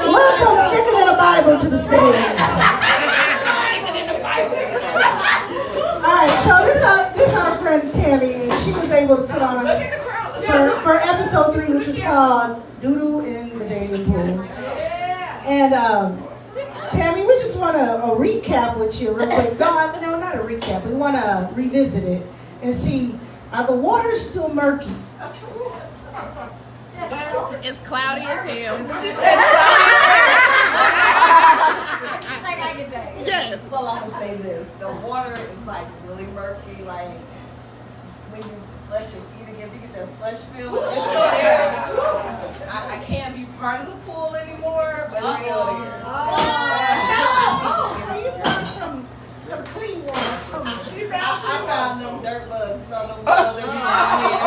Welcome thinking in the Bible to the stage. Alright, so this is our friend Tammy, and she was able to sit on us for episode 3, which is called Doodle in the Dating Pool. And Tammy, we just want a recap with you real quick. No, not a recap. We want to revisit it and see, are the waters still murky? It's cloudy as hell. It's like I can tell you. Yes. So I'm gonna say this: the water is like really murky. Like when you slush your feet against, you get that slush feeling. It's still there. I can't be part of the pool anymore, but it's still there. So you found some clean water. I found them dirt bugs, you know, them bugs that be down here.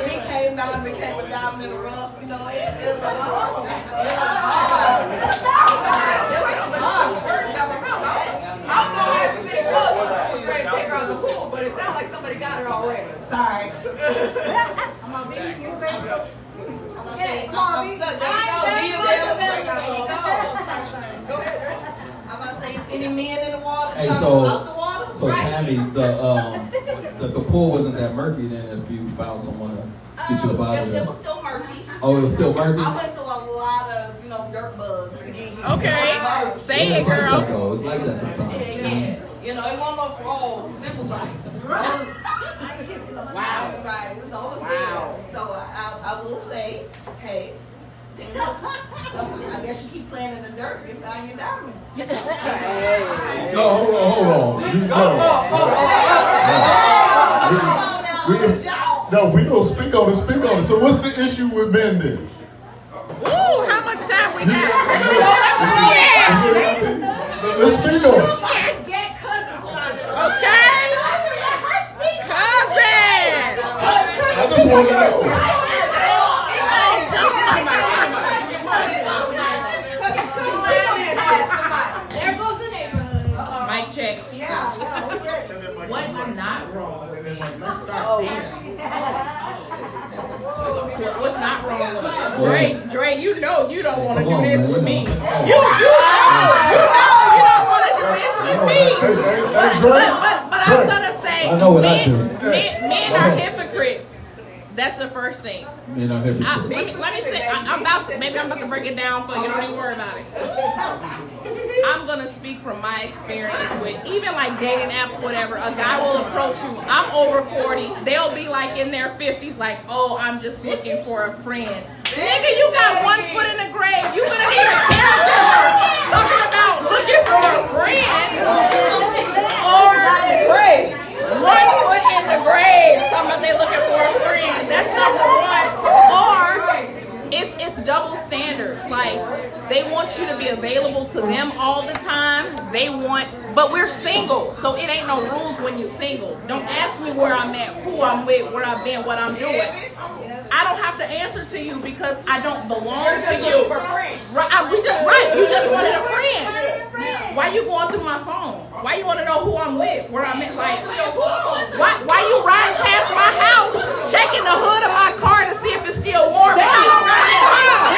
She came down and became a diamond in the rough, you know, it was hard. I was gonna ask if any girls was ready to take her out of the pool, but it sounds like somebody got her already. Sorry. I'm gonna be you, baby. I'm gonna say, there you go. Go ahead, girl. I'm gonna say, any men in the water? Hey, out the water? so Tammy, the pool wasn't that murky then if you found someone to get you the bottom of It it. was still murky. Oh, it was still murky? I went through a lot of, dirt bugs to get you. Okay. Say it, girl. It's like that sometimes. Yeah. You know, it wasn't no frog. It was like, wow. Right. It was there. So I will say, hey, I guess you keep playing in the dirt and find your diamond. No, hold on. No, we gonna speak on it. So what's the issue with men then? Ooh, how much time we got? Let's speak on it. Get cousins started. Okay. Cousin. I just want to know. There goes the neighborhood. Mic check. What's not wrong with me? Let's start there. What's not wrong with it? Dre, you know you don't want to do this with me. You know you don't want to do this with me. But I'm gonna say, I know what I do. men are hypocrites. That's the first thing. Men are hypocrites. Let me say, I'm about to break it down for you. Don't even worry about it. I'm gonna speak from my experience with even like dating apps, whatever. A guy will approach you. I'm over 40. They'll be like in their 50s, like, oh, I'm just looking for a friend. Nigga, you got one foot in the grave. You better need a character. They want you to be available to them all the time. But we're single, so it ain't no rules when you're single. Don't ask me where I'm at, who I'm with, where I've been, what I'm doing. I don't have to answer to you because I don't belong to you. Right, you just wanted a friend. Why you going through my phone? Why you want to know who I'm with, where I'm at? Like, why you riding past my house, checking the hood of my car to see if it's still warm? Why we doing that?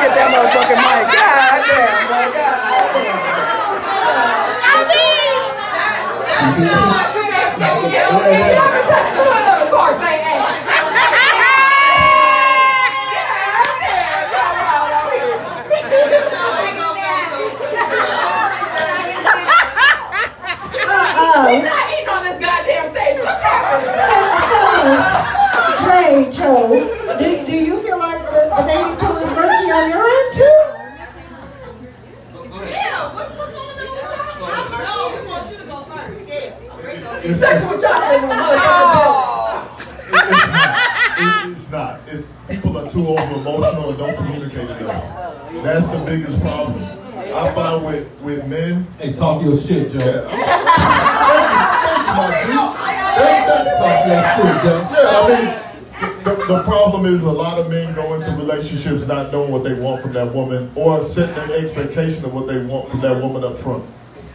Get that motherfucking mic. God damn, boy. God We're not eating on this goddamn stage. What's happening? Trey, Joe, do you feel like the dating pool is murky on your end too? Yeah, what's going on with y'all? No, we want you to go first. Yeah. Sexual chocolate. It's not. It's people are too over emotional and don't communicate enough. That's the biggest problem. I find with men. Hey, talk your shit, Joe. Yeah, I mean, the problem is a lot of men go into relationships not knowing what they want from that woman or setting an expectation of what they want from that woman up front.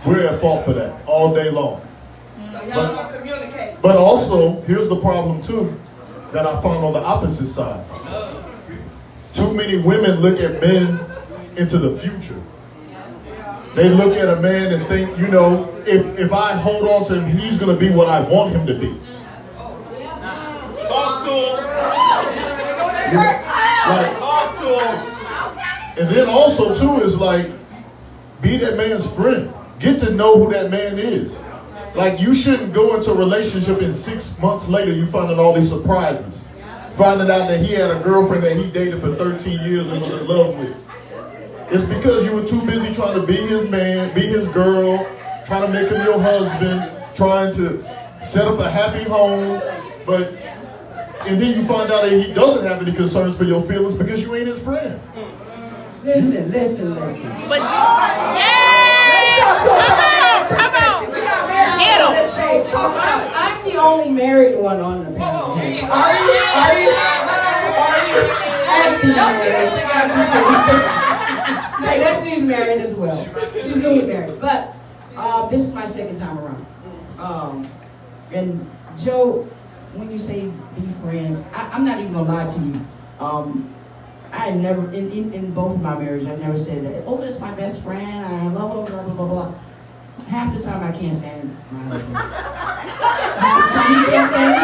We're at fault for that all day long. So y'all don't communicate. But also, here's the problem too, that I found on the opposite side. Too many women look at men into the future. They look at a man and think, you know, if I hold on to him, he's going to be what I want him to be. Talk to him. Talk to him. And then also too is like, be that man's friend. Get to know who that man is. Like, you shouldn't go into a relationship and 6 months later you find out all these surprises. Finding out that he had a girlfriend that he dated for 13 years and was in love with. It's because you were too busy trying to be his man, be his girl, trying to make him your husband, trying to set up a happy home, and then you find out that he doesn't have any concerns for your feelings because you ain't his friend. Listen. But come on. Get him. I'm the only married one on the panel. Are you? Say, Destiny's married as well. She's newly married. But this is my second time around. And Joe, when you say be friends, I'm not even gonna lie to you. I never, in both of my marriages, I never said that, oh, that's my best friend, I blah, blah, blah, blah, blah, blah. Half the time I can't stand my husband. Half the time he can't stand me.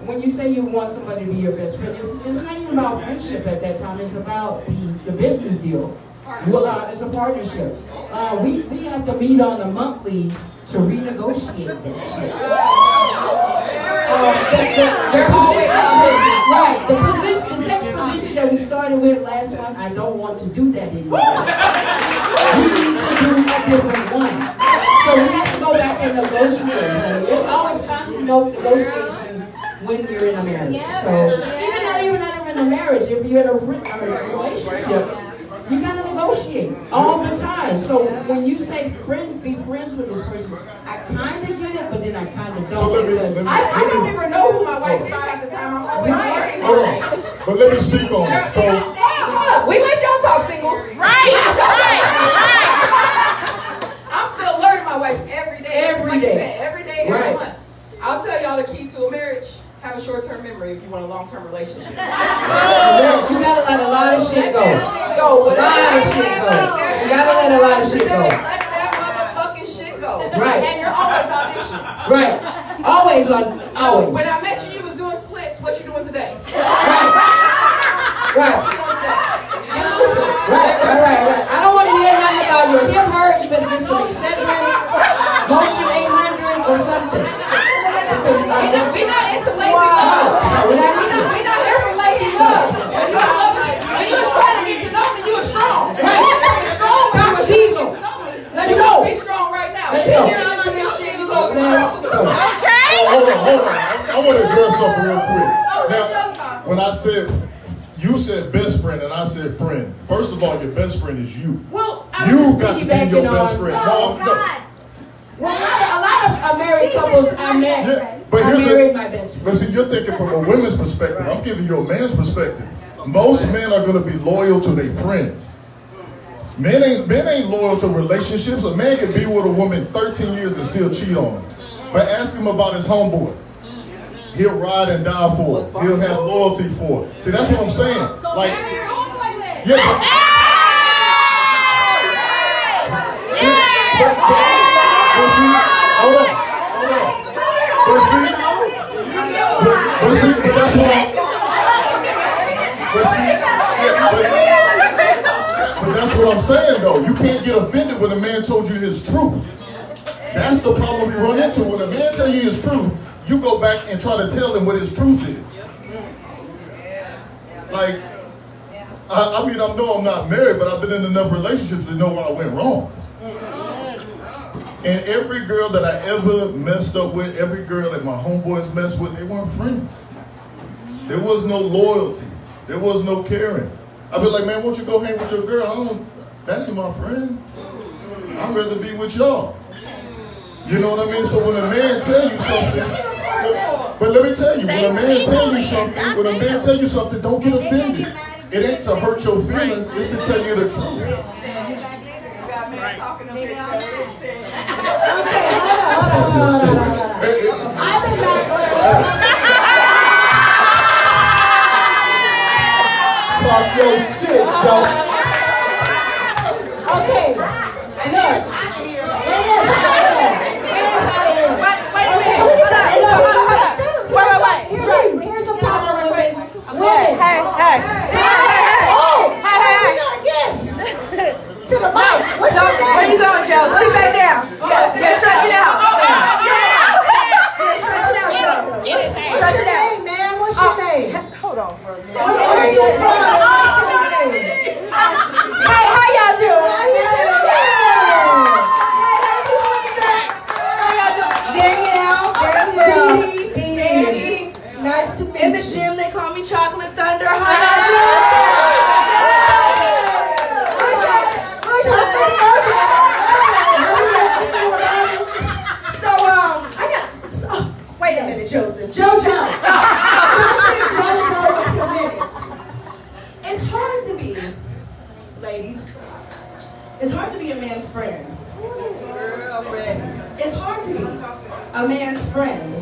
When you say you want somebody to be your best friend, it's not even about friendship at that time. It's about the business deal. It's a partnership. We have to meet on a monthly to renegotiate that shit. The sex position that we started with last month, I don't want to do that anymore. We need to do a different one. So we have to go back and negotiate. There's always constant negotiation when you're in a marriage. So even not even in a marriage, if you're in a relationship, you gotta negotiate all the time. So when you say be friends with this person, I kind of get it, but then I kind of don't. I don't even know who my wife is half the time. I'm always worried. But let me speak on it. So we let y'all talk singles. Right. I'm still learning my wife every day. Every day, every month. I'll tell y'all the key to a marriage. Have a short-term memory if you want a long-term relationship. You gotta let a lot of shit go. You gotta let a lot of shit go. Let that motherfucking shit go. Right. And you're always auditioning. Right. Always. When I met you, you was doing splits. What you doing today? Right. I don't want to hear nothing about your hip hurt. You better get some Excedrin, Motion 800 or something. We're not into lazy love. We're not here for lazy love. We you said best friend and I said friend. First of all, your best friend is you. Well, I you was got to be your best friend. No. Well, a lot of married couples I met, Yeah, but I married my best friend. But see, you're thinking from a woman's perspective. I'm giving you a man's perspective. Most men are going to be loyal to their friends. Men ain't loyal to relationships. A man can be with a woman 13 years and still cheat on her. But ask him about his homeboy. He'll ride and die for it. He'll have loyalty for it. See, that's what I'm saying. So Like, marry your homeboy then. yeah. But see, hold on. But that's what but that's what I'm saying though. You can't get offended when a man told you his truth. That's the problem we run into. When a man tell you his truth, you go back and try to tell him what his truth is. Like, I mean, I know I'm not married, but I've been in enough relationships to know where I went wrong. And every girl that I ever messed up with, every girl that my homeboys messed with, they weren't friends. There was no loyalty. There was no caring. I'd be like, man, won't you go hang with your girl? That ain't my friend. I'd rather be with y'all. You know what I mean? So when a man tell you something, but let me tell you, when a man tell you something, don't get offended. It ain't to hurt your feelings, it's to tell you the truth. Talk your shit, Joe. Okay, look. Here's the problem with women. Hey. To the mic. What's your name? Where you going, Joe? Sit back down. Get stretching out. Stretch it out, man. What's your name? Hold on for a minute. Where are you from? Hey, how y'all doing? Danielle. Nice to meet you. In the gym, they call me Chocolate Thunder. How y'all doing? Wait a minute, Joseph. JoJo. It's hard to be, ladies. It's hard to be a man's friend. It's hard to be a man's friend.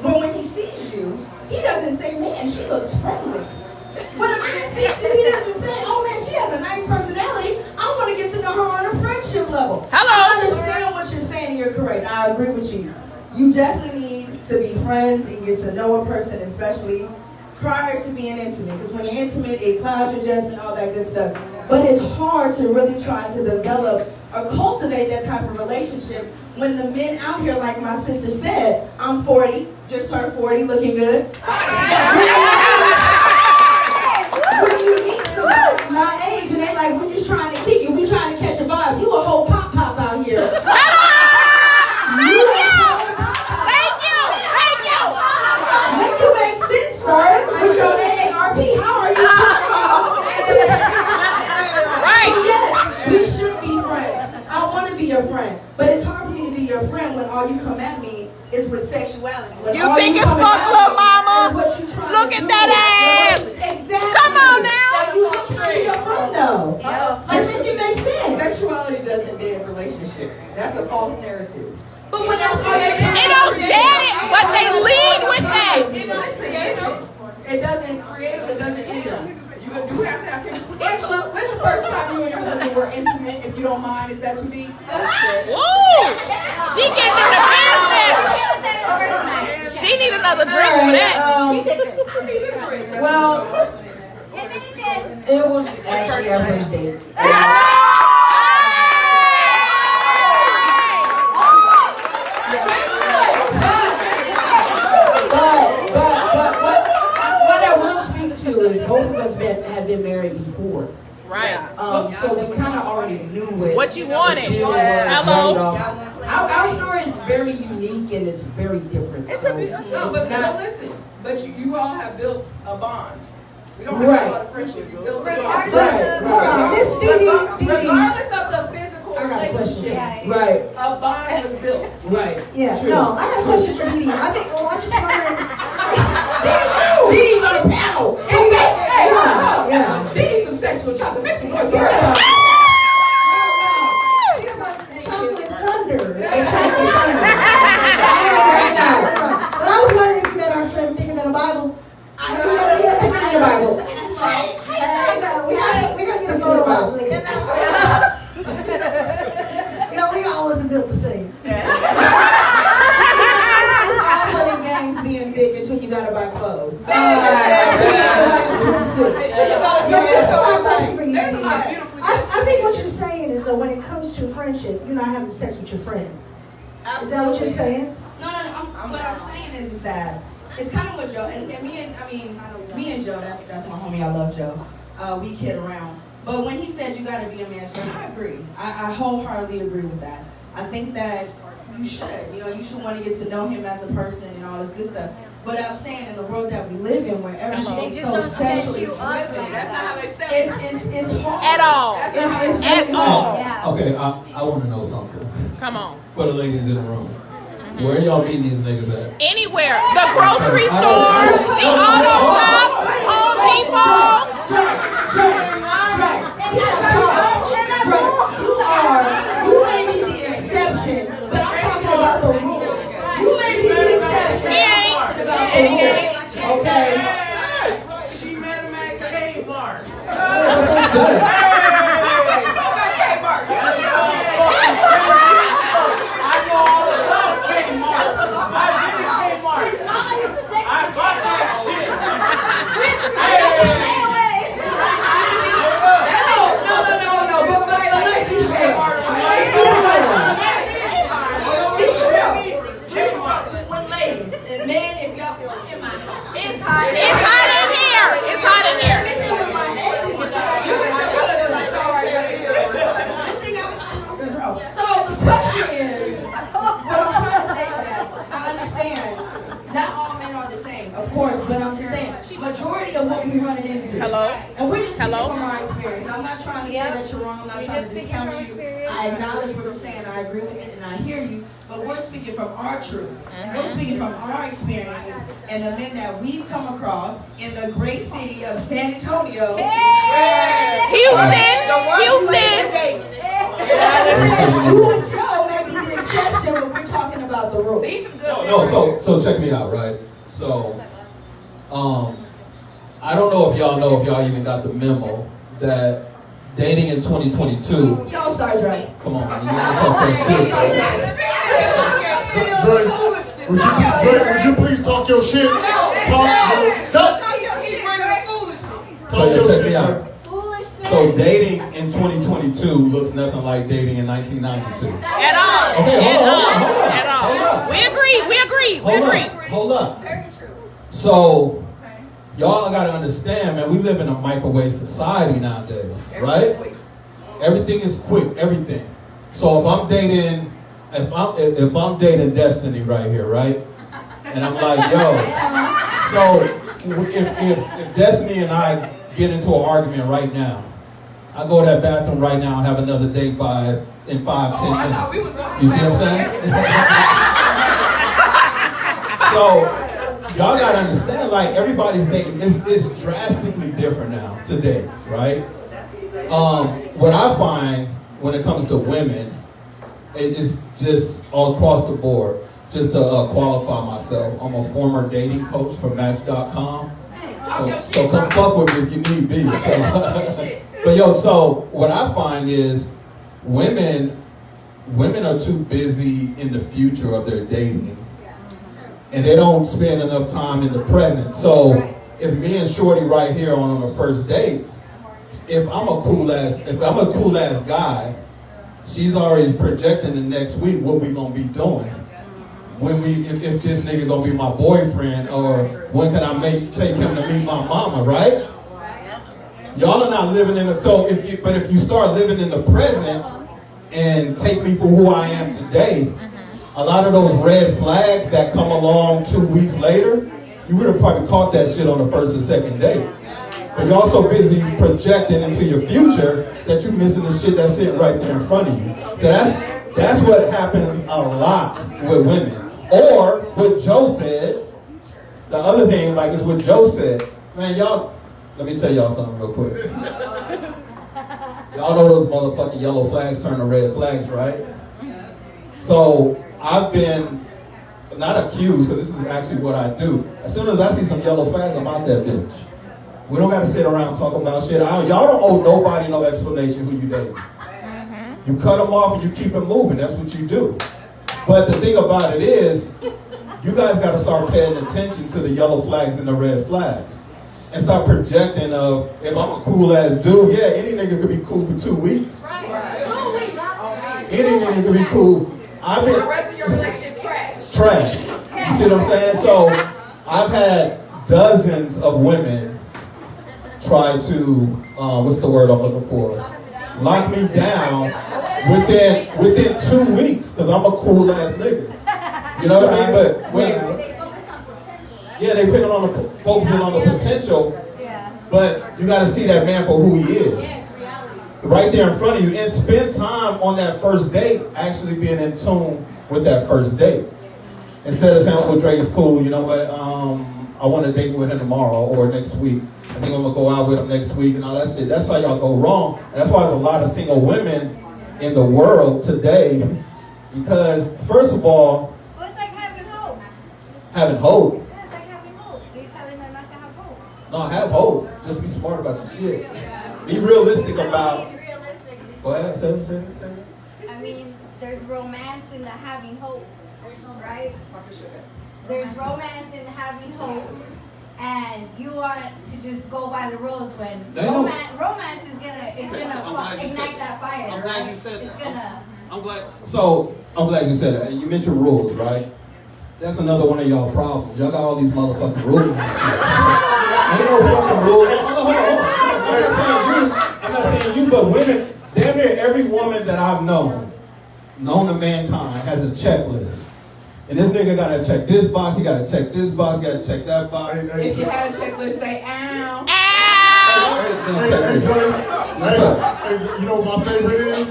When he sees you, he doesn't say, man, she looks friendly. When a man sees you, he doesn't say, oh man, she has a nice personality. I want to get to know her on a friendship level. Hello. I understand what you're saying and you're correct. I agree with you. You definitely need to be friends and get to know a person, especially prior to being intimate. Because when you're intimate, it clouds your judgment, all that good stuff. But it's hard to really try to develop or cultivate that type of relationship when the men out here, like my sister said, I'm 40, just turned 40, looking good. When you meet somebody my age and they like, we're just trying to kick you, we're trying to catch a vibe. You a whole pop out here. Make you make sense, sir, with your AARP. How are you? Right. Yes, we should be friends. I want to be your friend. But it's hard for me to be your friend when all you come at me is with sexuality. When You think it's fuck, little mama? Look at that ass. Exactly. Come on now. Like you have to be your friend, though. Like, make it make sense. Sexuality doesn't dead relationships. That's a false narrative. But when that's all they don't get it, but they lead with that. It doesn't create, it doesn't end them. You do have to have Angela, when's the first time you and your husband were intimate? If you don't mind, is that too deep? Woo! She getting in the business. She need another drink for that. Well, it was actually our first date. Both of us had been married before. Right. So we kind of already knew what you wanted. Hello. Our story is very unique and it's very different. But listen, but you all have built a bond. We don't have to call it friendship. You build it off. This Regardless of the physical I got a question. relationship, Right. a bond was built. Right. Yeah, True. no, I got a question for Dee Dee. I think, well, I'm just wondering. D's on the panel. Hey, Yeah. D's some sexual chocolate. Make some noise. Chocolate thunder. But I was wondering if you met our friend thinking that a Bible. I know the Bible. We gotta get a photo out later. You know, we all wasn't built the same. It's all fun and games being big until you gotta buy clothes. I think what you're saying is that when it comes to friendship, you're not having sex with your friend. Is that what you're saying? No. What I'm saying is that it's kind of what Joe and me and Joe. That's my homie. I love Joe. We kid around, but when he said you got to be a man's friend, I agree. I wholeheartedly agree with that. I think that you should. You should want to get to know him as a person and all this good stuff. But I'm saying in the world that we live in, where everything is so sexually driven, That's not how they step. it's hard. At all. It's At really all. hard. Okay, I want to know something. Come on. For the ladies in the room. Where y'all meeting these niggas at? Anywhere. The grocery store, the auto shop, Home Depot. You may be the exception, but I'm talking about the rule. You may be the exception, but I'm talking about the rule. Okay? She met him at Kmart. That's what I'm saying. What you know about Kmart? You know I know all about Kmart. I've been to Kmart. I bought that shit. No. But like, let's be Kmart. When ladies and men, if y'all It's hot in here. It's hot in here. So the question is, what I'm trying to say is that I understand not all men are the same, of course, but I'm just saying majority of what we're running into. Hello? And we're just speaking Hello? from our experience. I'm not trying to say that you're wrong. I'm not trying to discount you. I acknowledge what you're saying. I agree with it, and I hear you. But we're speaking from our truth. We're speaking from our experiences and the men that we've come across in the great city of San Antonio. Houston. You and Joe may be the exception, but we're talking about the rule. So check me out, right? So, I don't know if y'all even got the memo that dating in 2022. Y'all start right. Come on, man, you gotta talk that Dre, would you please talk your shit? So check me out. So dating in 2022 looks nothing like dating in 1992. At all. Okay, hold on. At all. We agree. Hold up. Very true. So, y'all gotta understand, man, we live in a microwave society nowadays, right? Everything is quick, everything. So if I'm dating Destiny right here, right? And I'm like, yo, so if Destiny and I get into an argument right now, I go to that bathroom right now and have another date in 5-10 minutes. You see what I'm saying? So y'all gotta understand, like everybody's dating is drastically different now today, right? What I find when it comes to women, it's just all across the board. Just to qualify myself, I'm a former dating coach for Match.com. So come fuck with me if you need me. So what I find is women are too busy in the future of their dating, and they don't spend enough time in the present. So if me and Shorty right here on a first date, if I'm a cool ass guy, she's already projecting the next week what we gonna be doing. If this nigga gonna be my boyfriend, or when can I take him to meet my mama, right? Y'all are not living in it. So if you start living in the present and take me for who I am today, a lot of those red flags that come along 2 weeks later, you would have probably caught that shit on the first or second date. but you're so busy projecting into your future that you're missing the shit that's sitting right there in front of you. So that's what happens a lot with women. Or what Joe said, the other thing like is what Joe said. Man, y'all, let me tell y'all something real quick. Y'all know those motherfucking yellow flags turn to red flags, right? So I've been not accused, because this is actually what I do. As soon as I see some yellow flags, I'm out that bitch. We don't got to sit around and talk about shit. Y'all don't owe nobody no explanation who you dating. You cut them off and you keep it moving. That's what you do. But the thing about it is, you guys got to start paying attention to the yellow flags and the red flags. And start projecting if I'm a cool ass dude, yeah, any nigga could be cool for 2 weeks. Any nigga could be cool. The rest of your relationship trash. Trash. You see what I'm saying? So I've had dozens of women try to, what's the word I'm looking for? Lock me down within 2 weeks, because I'm a cool ass nigga. You know what I mean? But when they focusing on the potential, but you got to see that man for who he is. Right there in front of you, and spend time on that first date actually being in tune with that first date. Instead of saying, oh, Dre's cool, you know what, I want to date with him tomorrow or next week. I think I'm going to go out with him next week and all that shit. That's why y'all go wrong. And that's why there's a lot of single women in the world today. Because, first of all, well, it's like having hope. Having hope? Yeah, it's like having hope. You're telling them not to have hope. No, have hope. Just be smart about your shit. Be realistic about... Go ahead, say it. I mean, there's romance in the having hope, right? There's romance in having hope, and you want to just go by the rules when romance is gonna ignite that fire. I'm glad you said it's that. Gonna. I'm glad you said that. And you mentioned rules, right? That's another one of y'all problems. Y'all got all these motherfucking rules. Ain't no fucking rules. Hold on. I'm not saying you, but women. Damn near every woman that I've known to mankind, has a checklist. And this nigga gotta check this box, he gotta check this box, he gotta check that box. If you had a checklist, say ow. Hey, you know what my favorite is?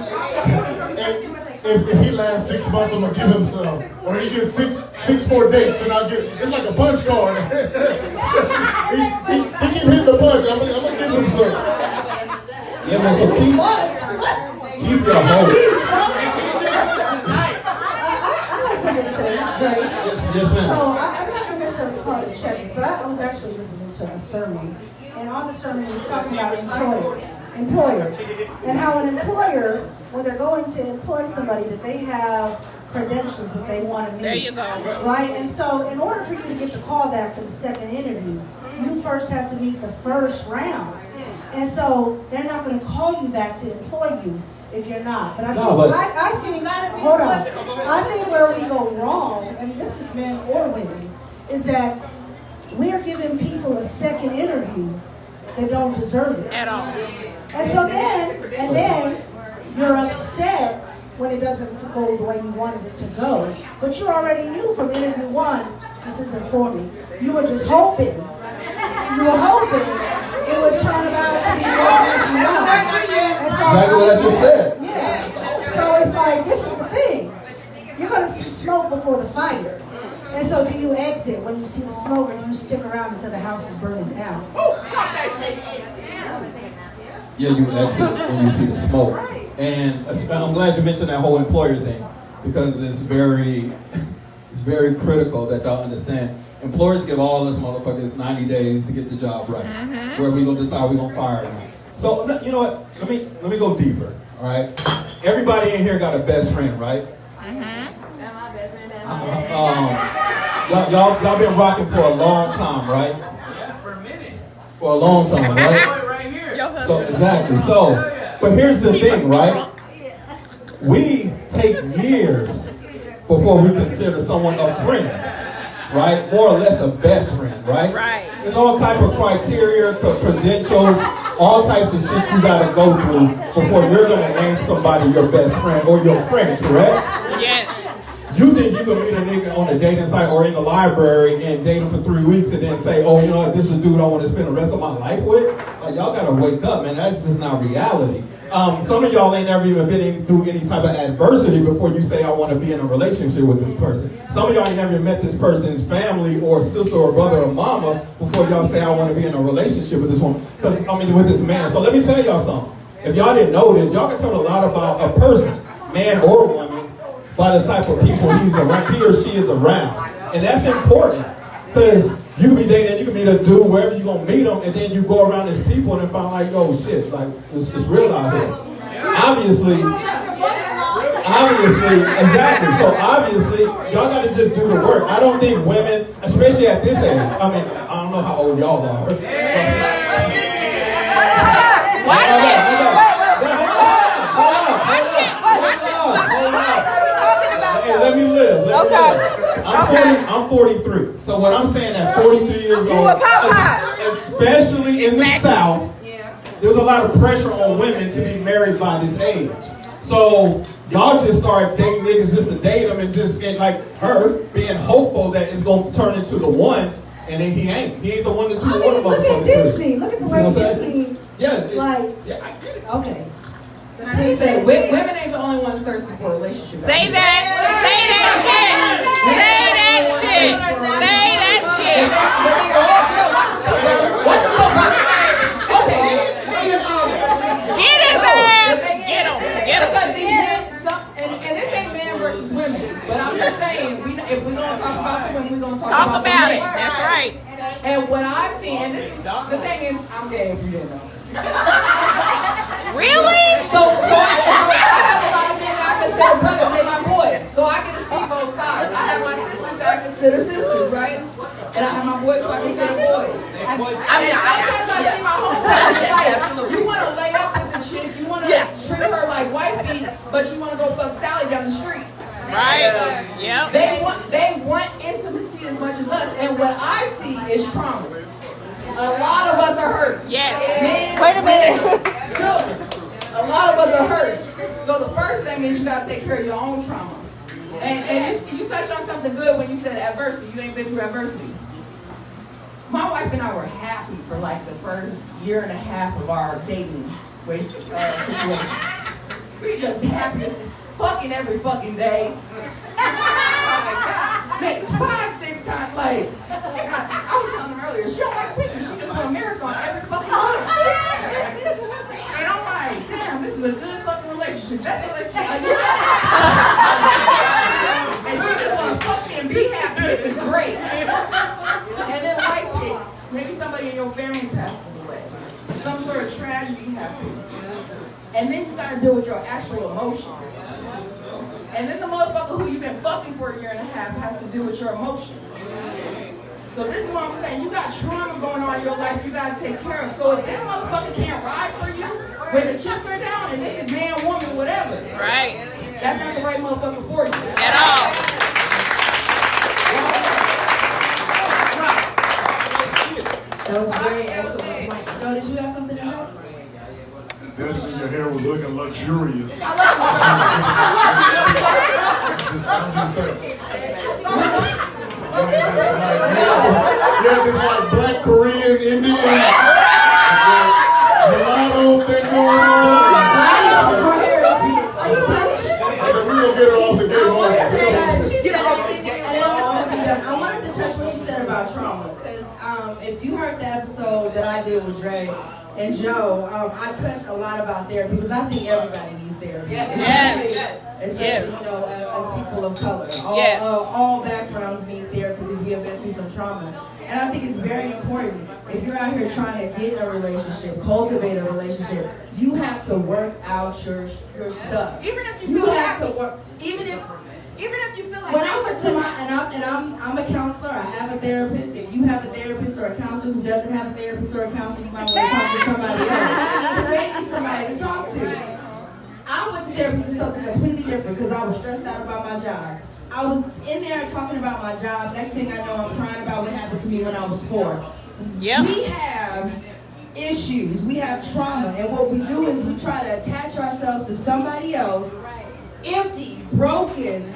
If he lasts 6 months, I'm gonna give him some. Or he gets six more dates, and I'll give. It's like a punch card. he keep hitting the punch. I'm gonna give him some. Yeah, man, so keep your hope. I have something to say, Dre. Yes, ma'am. So I'm not going to necessarily call it a checklist, but I was actually listening to a sermon, and on the sermon was talking about employers, and how an employer, when they're going to employ somebody, that they have credentials that they want to meet. There you go. Right? And so in order for you to get the call back for the second interview, you first have to meet the first round. And so they're not going to call you back to employ you if you're not. But I think hold on. I think where we go wrong, and this is men or women, is that we're giving people a second interview that don't deserve it at all. And so then you're upset when it doesn't go the way you wanted it to go. But you already knew from interview 1, this isn't for me. You were just hoping. You were hoping it would turn out to be what you want. Exactly what I just said. Yeah. So it's like, this is the thing. You're going to see smoke before the fire. And so do you exit when you see the smoke, or do you stick around until the house is burning down? Yeah, you exit when you see the smoke. And I'm glad you mentioned that whole employer thing, because it's very critical that y'all understand. Employers give all us motherfuckers 90 days to get the job right, where we gonna decide we gonna fire them. So you know what? Let me go deeper. All right. Everybody in here got a best friend, right? Y'all been rocking for a long time, right? Yeah, for a minute. For a long time, right? Right here. So exactly. So, but here's the thing, right? We take years before we consider someone a friend, right? More or less a best friend, right? Right. There's all type of criteria, credentials, all types of shit you gotta go through before you're gonna name somebody your best friend or your friend, correct? Yes. You think you can meet a nigga on a dating site or in the library and date him for 3 weeks and then say, oh, you know what, this is a dude I want to spend the rest of my life with? Like, y'all gotta wake up, man. That's just not reality. Some of y'all ain't never even been through any type of adversity before you say I want to be in a relationship with this person. Some of y'all ain't never even met this person's family or sister or brother or mama before y'all say I want to be in a relationship with this woman. With this man. So let me tell y'all something. If y'all didn't know this, y'all can tell a lot about a person, man or woman, by the type of people he or she is around. And that's important. Because you can be dating, you can meet a dude wherever you're going to meet him, and then you go around his people and find like, oh shit, like, it's real out here. Obviously, exactly. So obviously, y'all got to just do the work. I don't think women, especially at this age, I mean, I don't know how old y'all are. Hey, let me live. I'm 43. So what I'm saying at 43 years old, especially in the South, there's a lot of pressure on women to be married by this age. So y'all just start dating niggas just to date them and like her being hopeful that it's gonna turn into the one, and then he ain't. He ain't the one that you want to look at Disney. Look at the way Disney. Yeah. Like. Yeah, I get it. Okay. I say, women ain't the only ones thirsty for a relationship. Say that shit. Get his ass. Get him. And this ain't man versus women, but I'm just saying, if we're gonna talk about the women, we're gonna talk about it. Men. That's right. And what I've seen, and the thing is, I'm gay if you didn't know. Really? So I have a lot of men that I consider brothers, they're my boys. So I get to see both sides. I have my sisters that I consider sisters, right? And I have my boys who I consider boys. Sometimes I see my homeboys like, you want to lay up with the chick, you want to treat her like wifey, but you want to go fuck Sally down the street. Right. Yep. They want intimacy as much as us, and what I see is trauma. A lot of us are hurt. Yes. Wait a minute. Children. A lot of us are hurt. So the first thing is you gotta take care of your own trauma. And you touched on something good when you said adversity. You ain't been through adversity. My wife and I were happy for like the first year and a half of our dating situation. We just happy as fucking every fucking day. Maybe 5-6 times, like, I was telling her earlier, she don't like pictures, she just want a marathon every fucking time. And I'm like, damn, this is a good fucking relationship. That's a relationship. And she just want to fuck me and be happy. This is great. And then life hits. Maybe somebody in your family passes away. Some sort of tragedy happens. And then you gotta deal with your actual emotions. And then the motherfucker who you've been fucking for a year and a half has to deal with your emotions. So this is what I'm saying. You got trauma going on in your life you gotta take care of. So if this motherfucker can't ride for you when the chips are down and this is man, woman, whatever. Right. That's not the right motherfucker for you. At all. That was a very excellent point. Joe, did you have something to add? Destiny, your hair was looking luxurious. I'm just saying. Yeah, this like black Korean Indian mulatto thing going on. We're gonna get her off the game. I wanted to touch what you said about trauma, because if you heard the episode that I did with Dre and Joe, I touched a lot about therapy because I think everybody needs therapy. Especially, you know, as people of color. All backgrounds need therapy because we have been through some trauma. And I think it's very important, if you're out here trying to get in a relationship, cultivate a relationship, you have to work out your stuff. Even if you feel have happy. to work. Even if you feel like When I went to I'm a counselor, I have a therapist. If you have a therapist or a counselor who doesn't have a therapist or a counselor, you might want to talk to somebody else. Because they need somebody to talk to. I went to therapy for something completely different because I was stressed out about my job. I was in there talking about my job. Next thing I know, I'm crying about what happened to me when I was 4. Yep. We have issues. We have trauma. And what we do is we try to attach ourselves to somebody else empty, broken,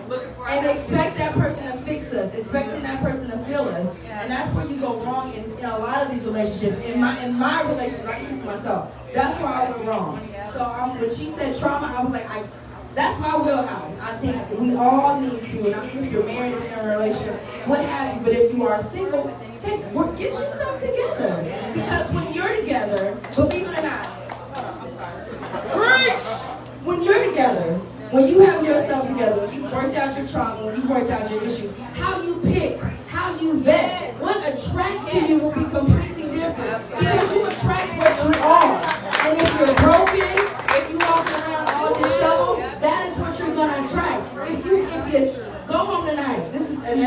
and expect that person to fix us, expecting that person to feel us. And that's where you go wrong in a lot of these relationships. In my relationship, I speak for myself. That's where I went wrong. So when she said trauma, I was like, that's my wheelhouse. I think we all need to, and I mean, if you're married and in a relationship, what have you, but if you are single, get yourself together. Because when you're together, believe it or not, when you're together, when you have yourself together, when you worked out your trauma, when you worked out your issues, how you pick, how you vet, what attracts to you will be completely different. Because you attract what you are. And if you're broken, if you walk around all disheveled, that is what you're going to attract. If you go home tonight, this is an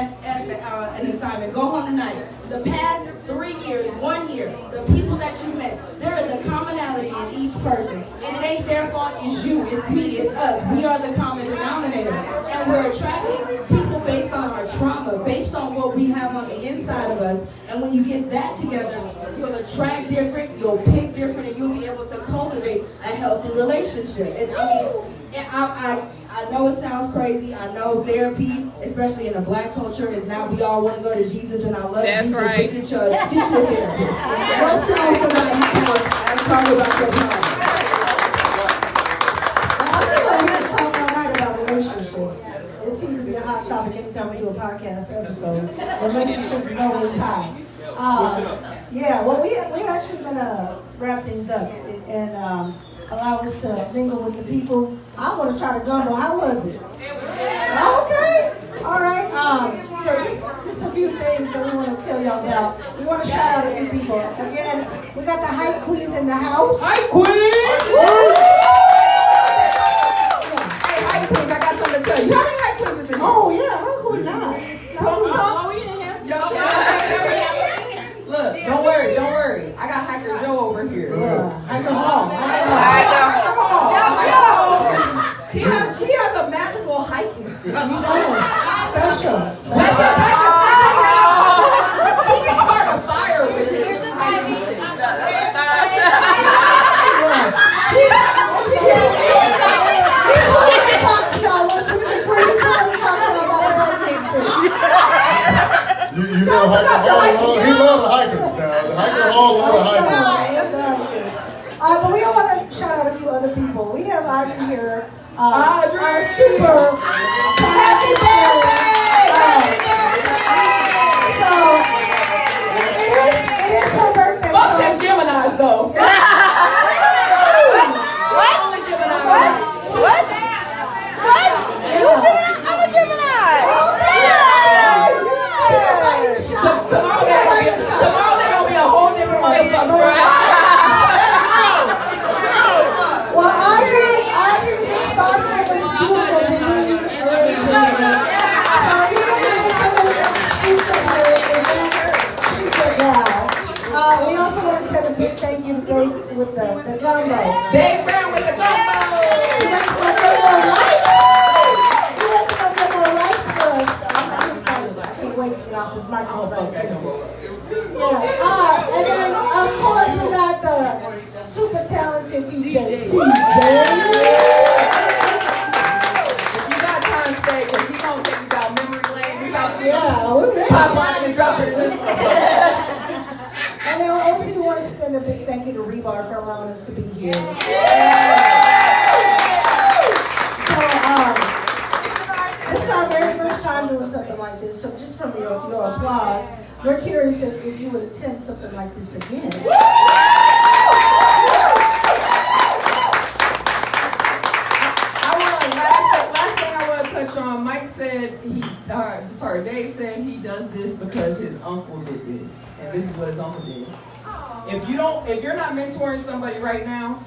assignment, go home tonight. The past 3 years, 1 year, the people that you met, there is a commonality in each person. And it ain't their fault, it's you, it's me, it's us. We are the common denominator. And we're attracting people based on our trauma, based on what we have on the inside of us. And when you get that together, you'll attract different, you'll pick different, and you'll be able to cultivate a healthy relationship. And I know it sounds crazy. I know therapy, especially in the black culture, is now we all want to go to Jesus, and I love Jesus. Right. Get your therapist. Go sit on somebody's couch and talk about your problem. I feel like we're talking all night about relationships. It seems to be a hot topic anytime we do a podcast episode. Relationships is always high. Yeah, well, we're actually going to wrap things up and allow us to mingle with the people. I want to try the gumbo. How was it? Okay. All right. So just a few things that we want to tell y'all about. We want to shout out a few people. Again, we got the hype queens in the house. Hype queens! Hey, hype queens, I got something to tell you. How many hype queens is in here? Oh, yeah. How could we not? Look, don't worry. I got Hiker Joe over here. Hiker Hall. He has a magical hiking stick. Special. He can start a fire with his hiking stick. You know, he loves the hikers now. The hiker all love the hikers. But we all want to shout out a few other people. We have Audrey here. Our super happy birthday! So it is her birthday. Fuck them Geminis though. What? You a Gemini? I'm a Gemini. Tomorrow they're gonna be a whole different motherfucker. Well, Audrey is responsible for this beautiful balloon arrangement. So you're going to give somebody else she's your gal. We also want to send a big thank you to Dave with the gumbo. Dave Brown with the gumbo. He went to go get more lights. For us. I'm excited. I can't wait to get off this microphone. And then, of course, we got the super talented DJ CJ. If you got time, stay, because he's going to take you down memory lane. We got pop line and drop it in this one. And then also we want to send a big thank you to Rebar for allowing us to be here. So, this is our very first time doing something like this. So just from your applause, we're curious if you would attend something like this again. Last thing I want to touch on, Dave said he does this because his uncle did this. And this is what his uncle did. If you're not mentoring somebody right now,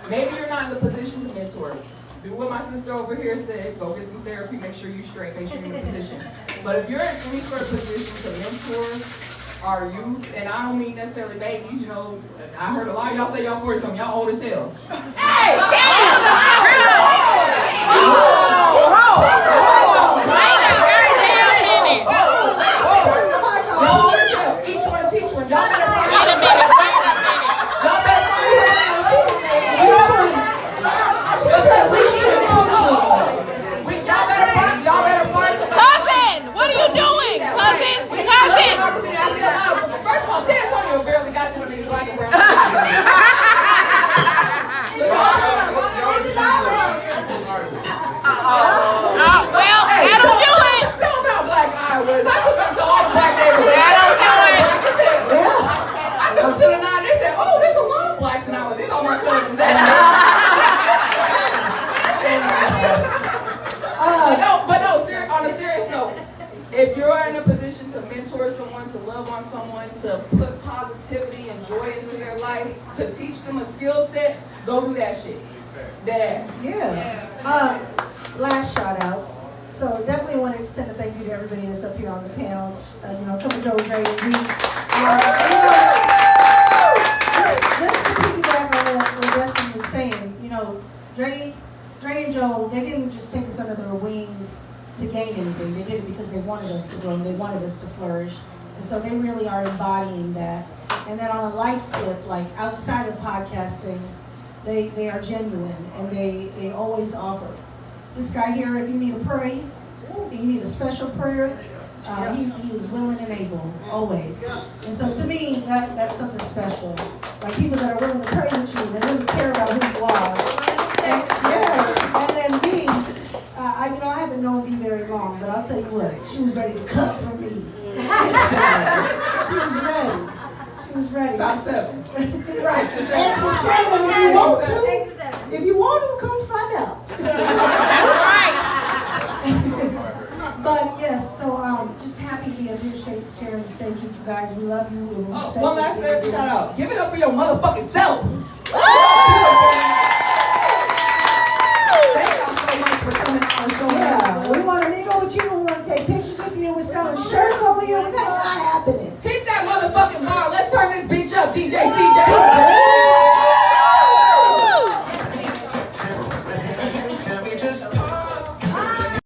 maybe you're not in the position to mentor. Do what my sister over here said, go get some therapy, make sure you're straight, make sure you're in a position. But if you're in any sort of position to mentor our youth, and I don't mean necessarily babies, you know, I heard a lot of y'all say y'all 40 something, y'all old as hell. Hey! Each one teach one. Y'all better to put positivity and joy into their life, to teach them a skill set, go do that shit. Dead ass. Yeah. Last shout outs. So definitely want to extend a thank you to everybody that's up here on the panel. Couple Joe, Dre, and me. Just to piggyback on what Destiny was saying, Dre and Joe, they didn't just take us under their wing to gain anything. They did it because they wanted us to grow and they wanted us to flourish. And so they really are embodying that. And then on a life tip, like outside of podcasting, they are genuine and they always offer. This guy here, if you need a prayer, if you need a special prayer, he is willing and able, always. And so to me, that's something special. Like people that are willing to pray with you, they really care about who you are. And then B, I haven't known B very long, but I'll tell you what, she was ready to cut for me. She was ready. She was ready. Stop 7. Right. Extra 7 if you want to. If you want to, come find out. That's right. But yes, so just happy to be up here sharing the stage with you guys. We love you. We respect One last shout out. Give it up for your motherfucking self.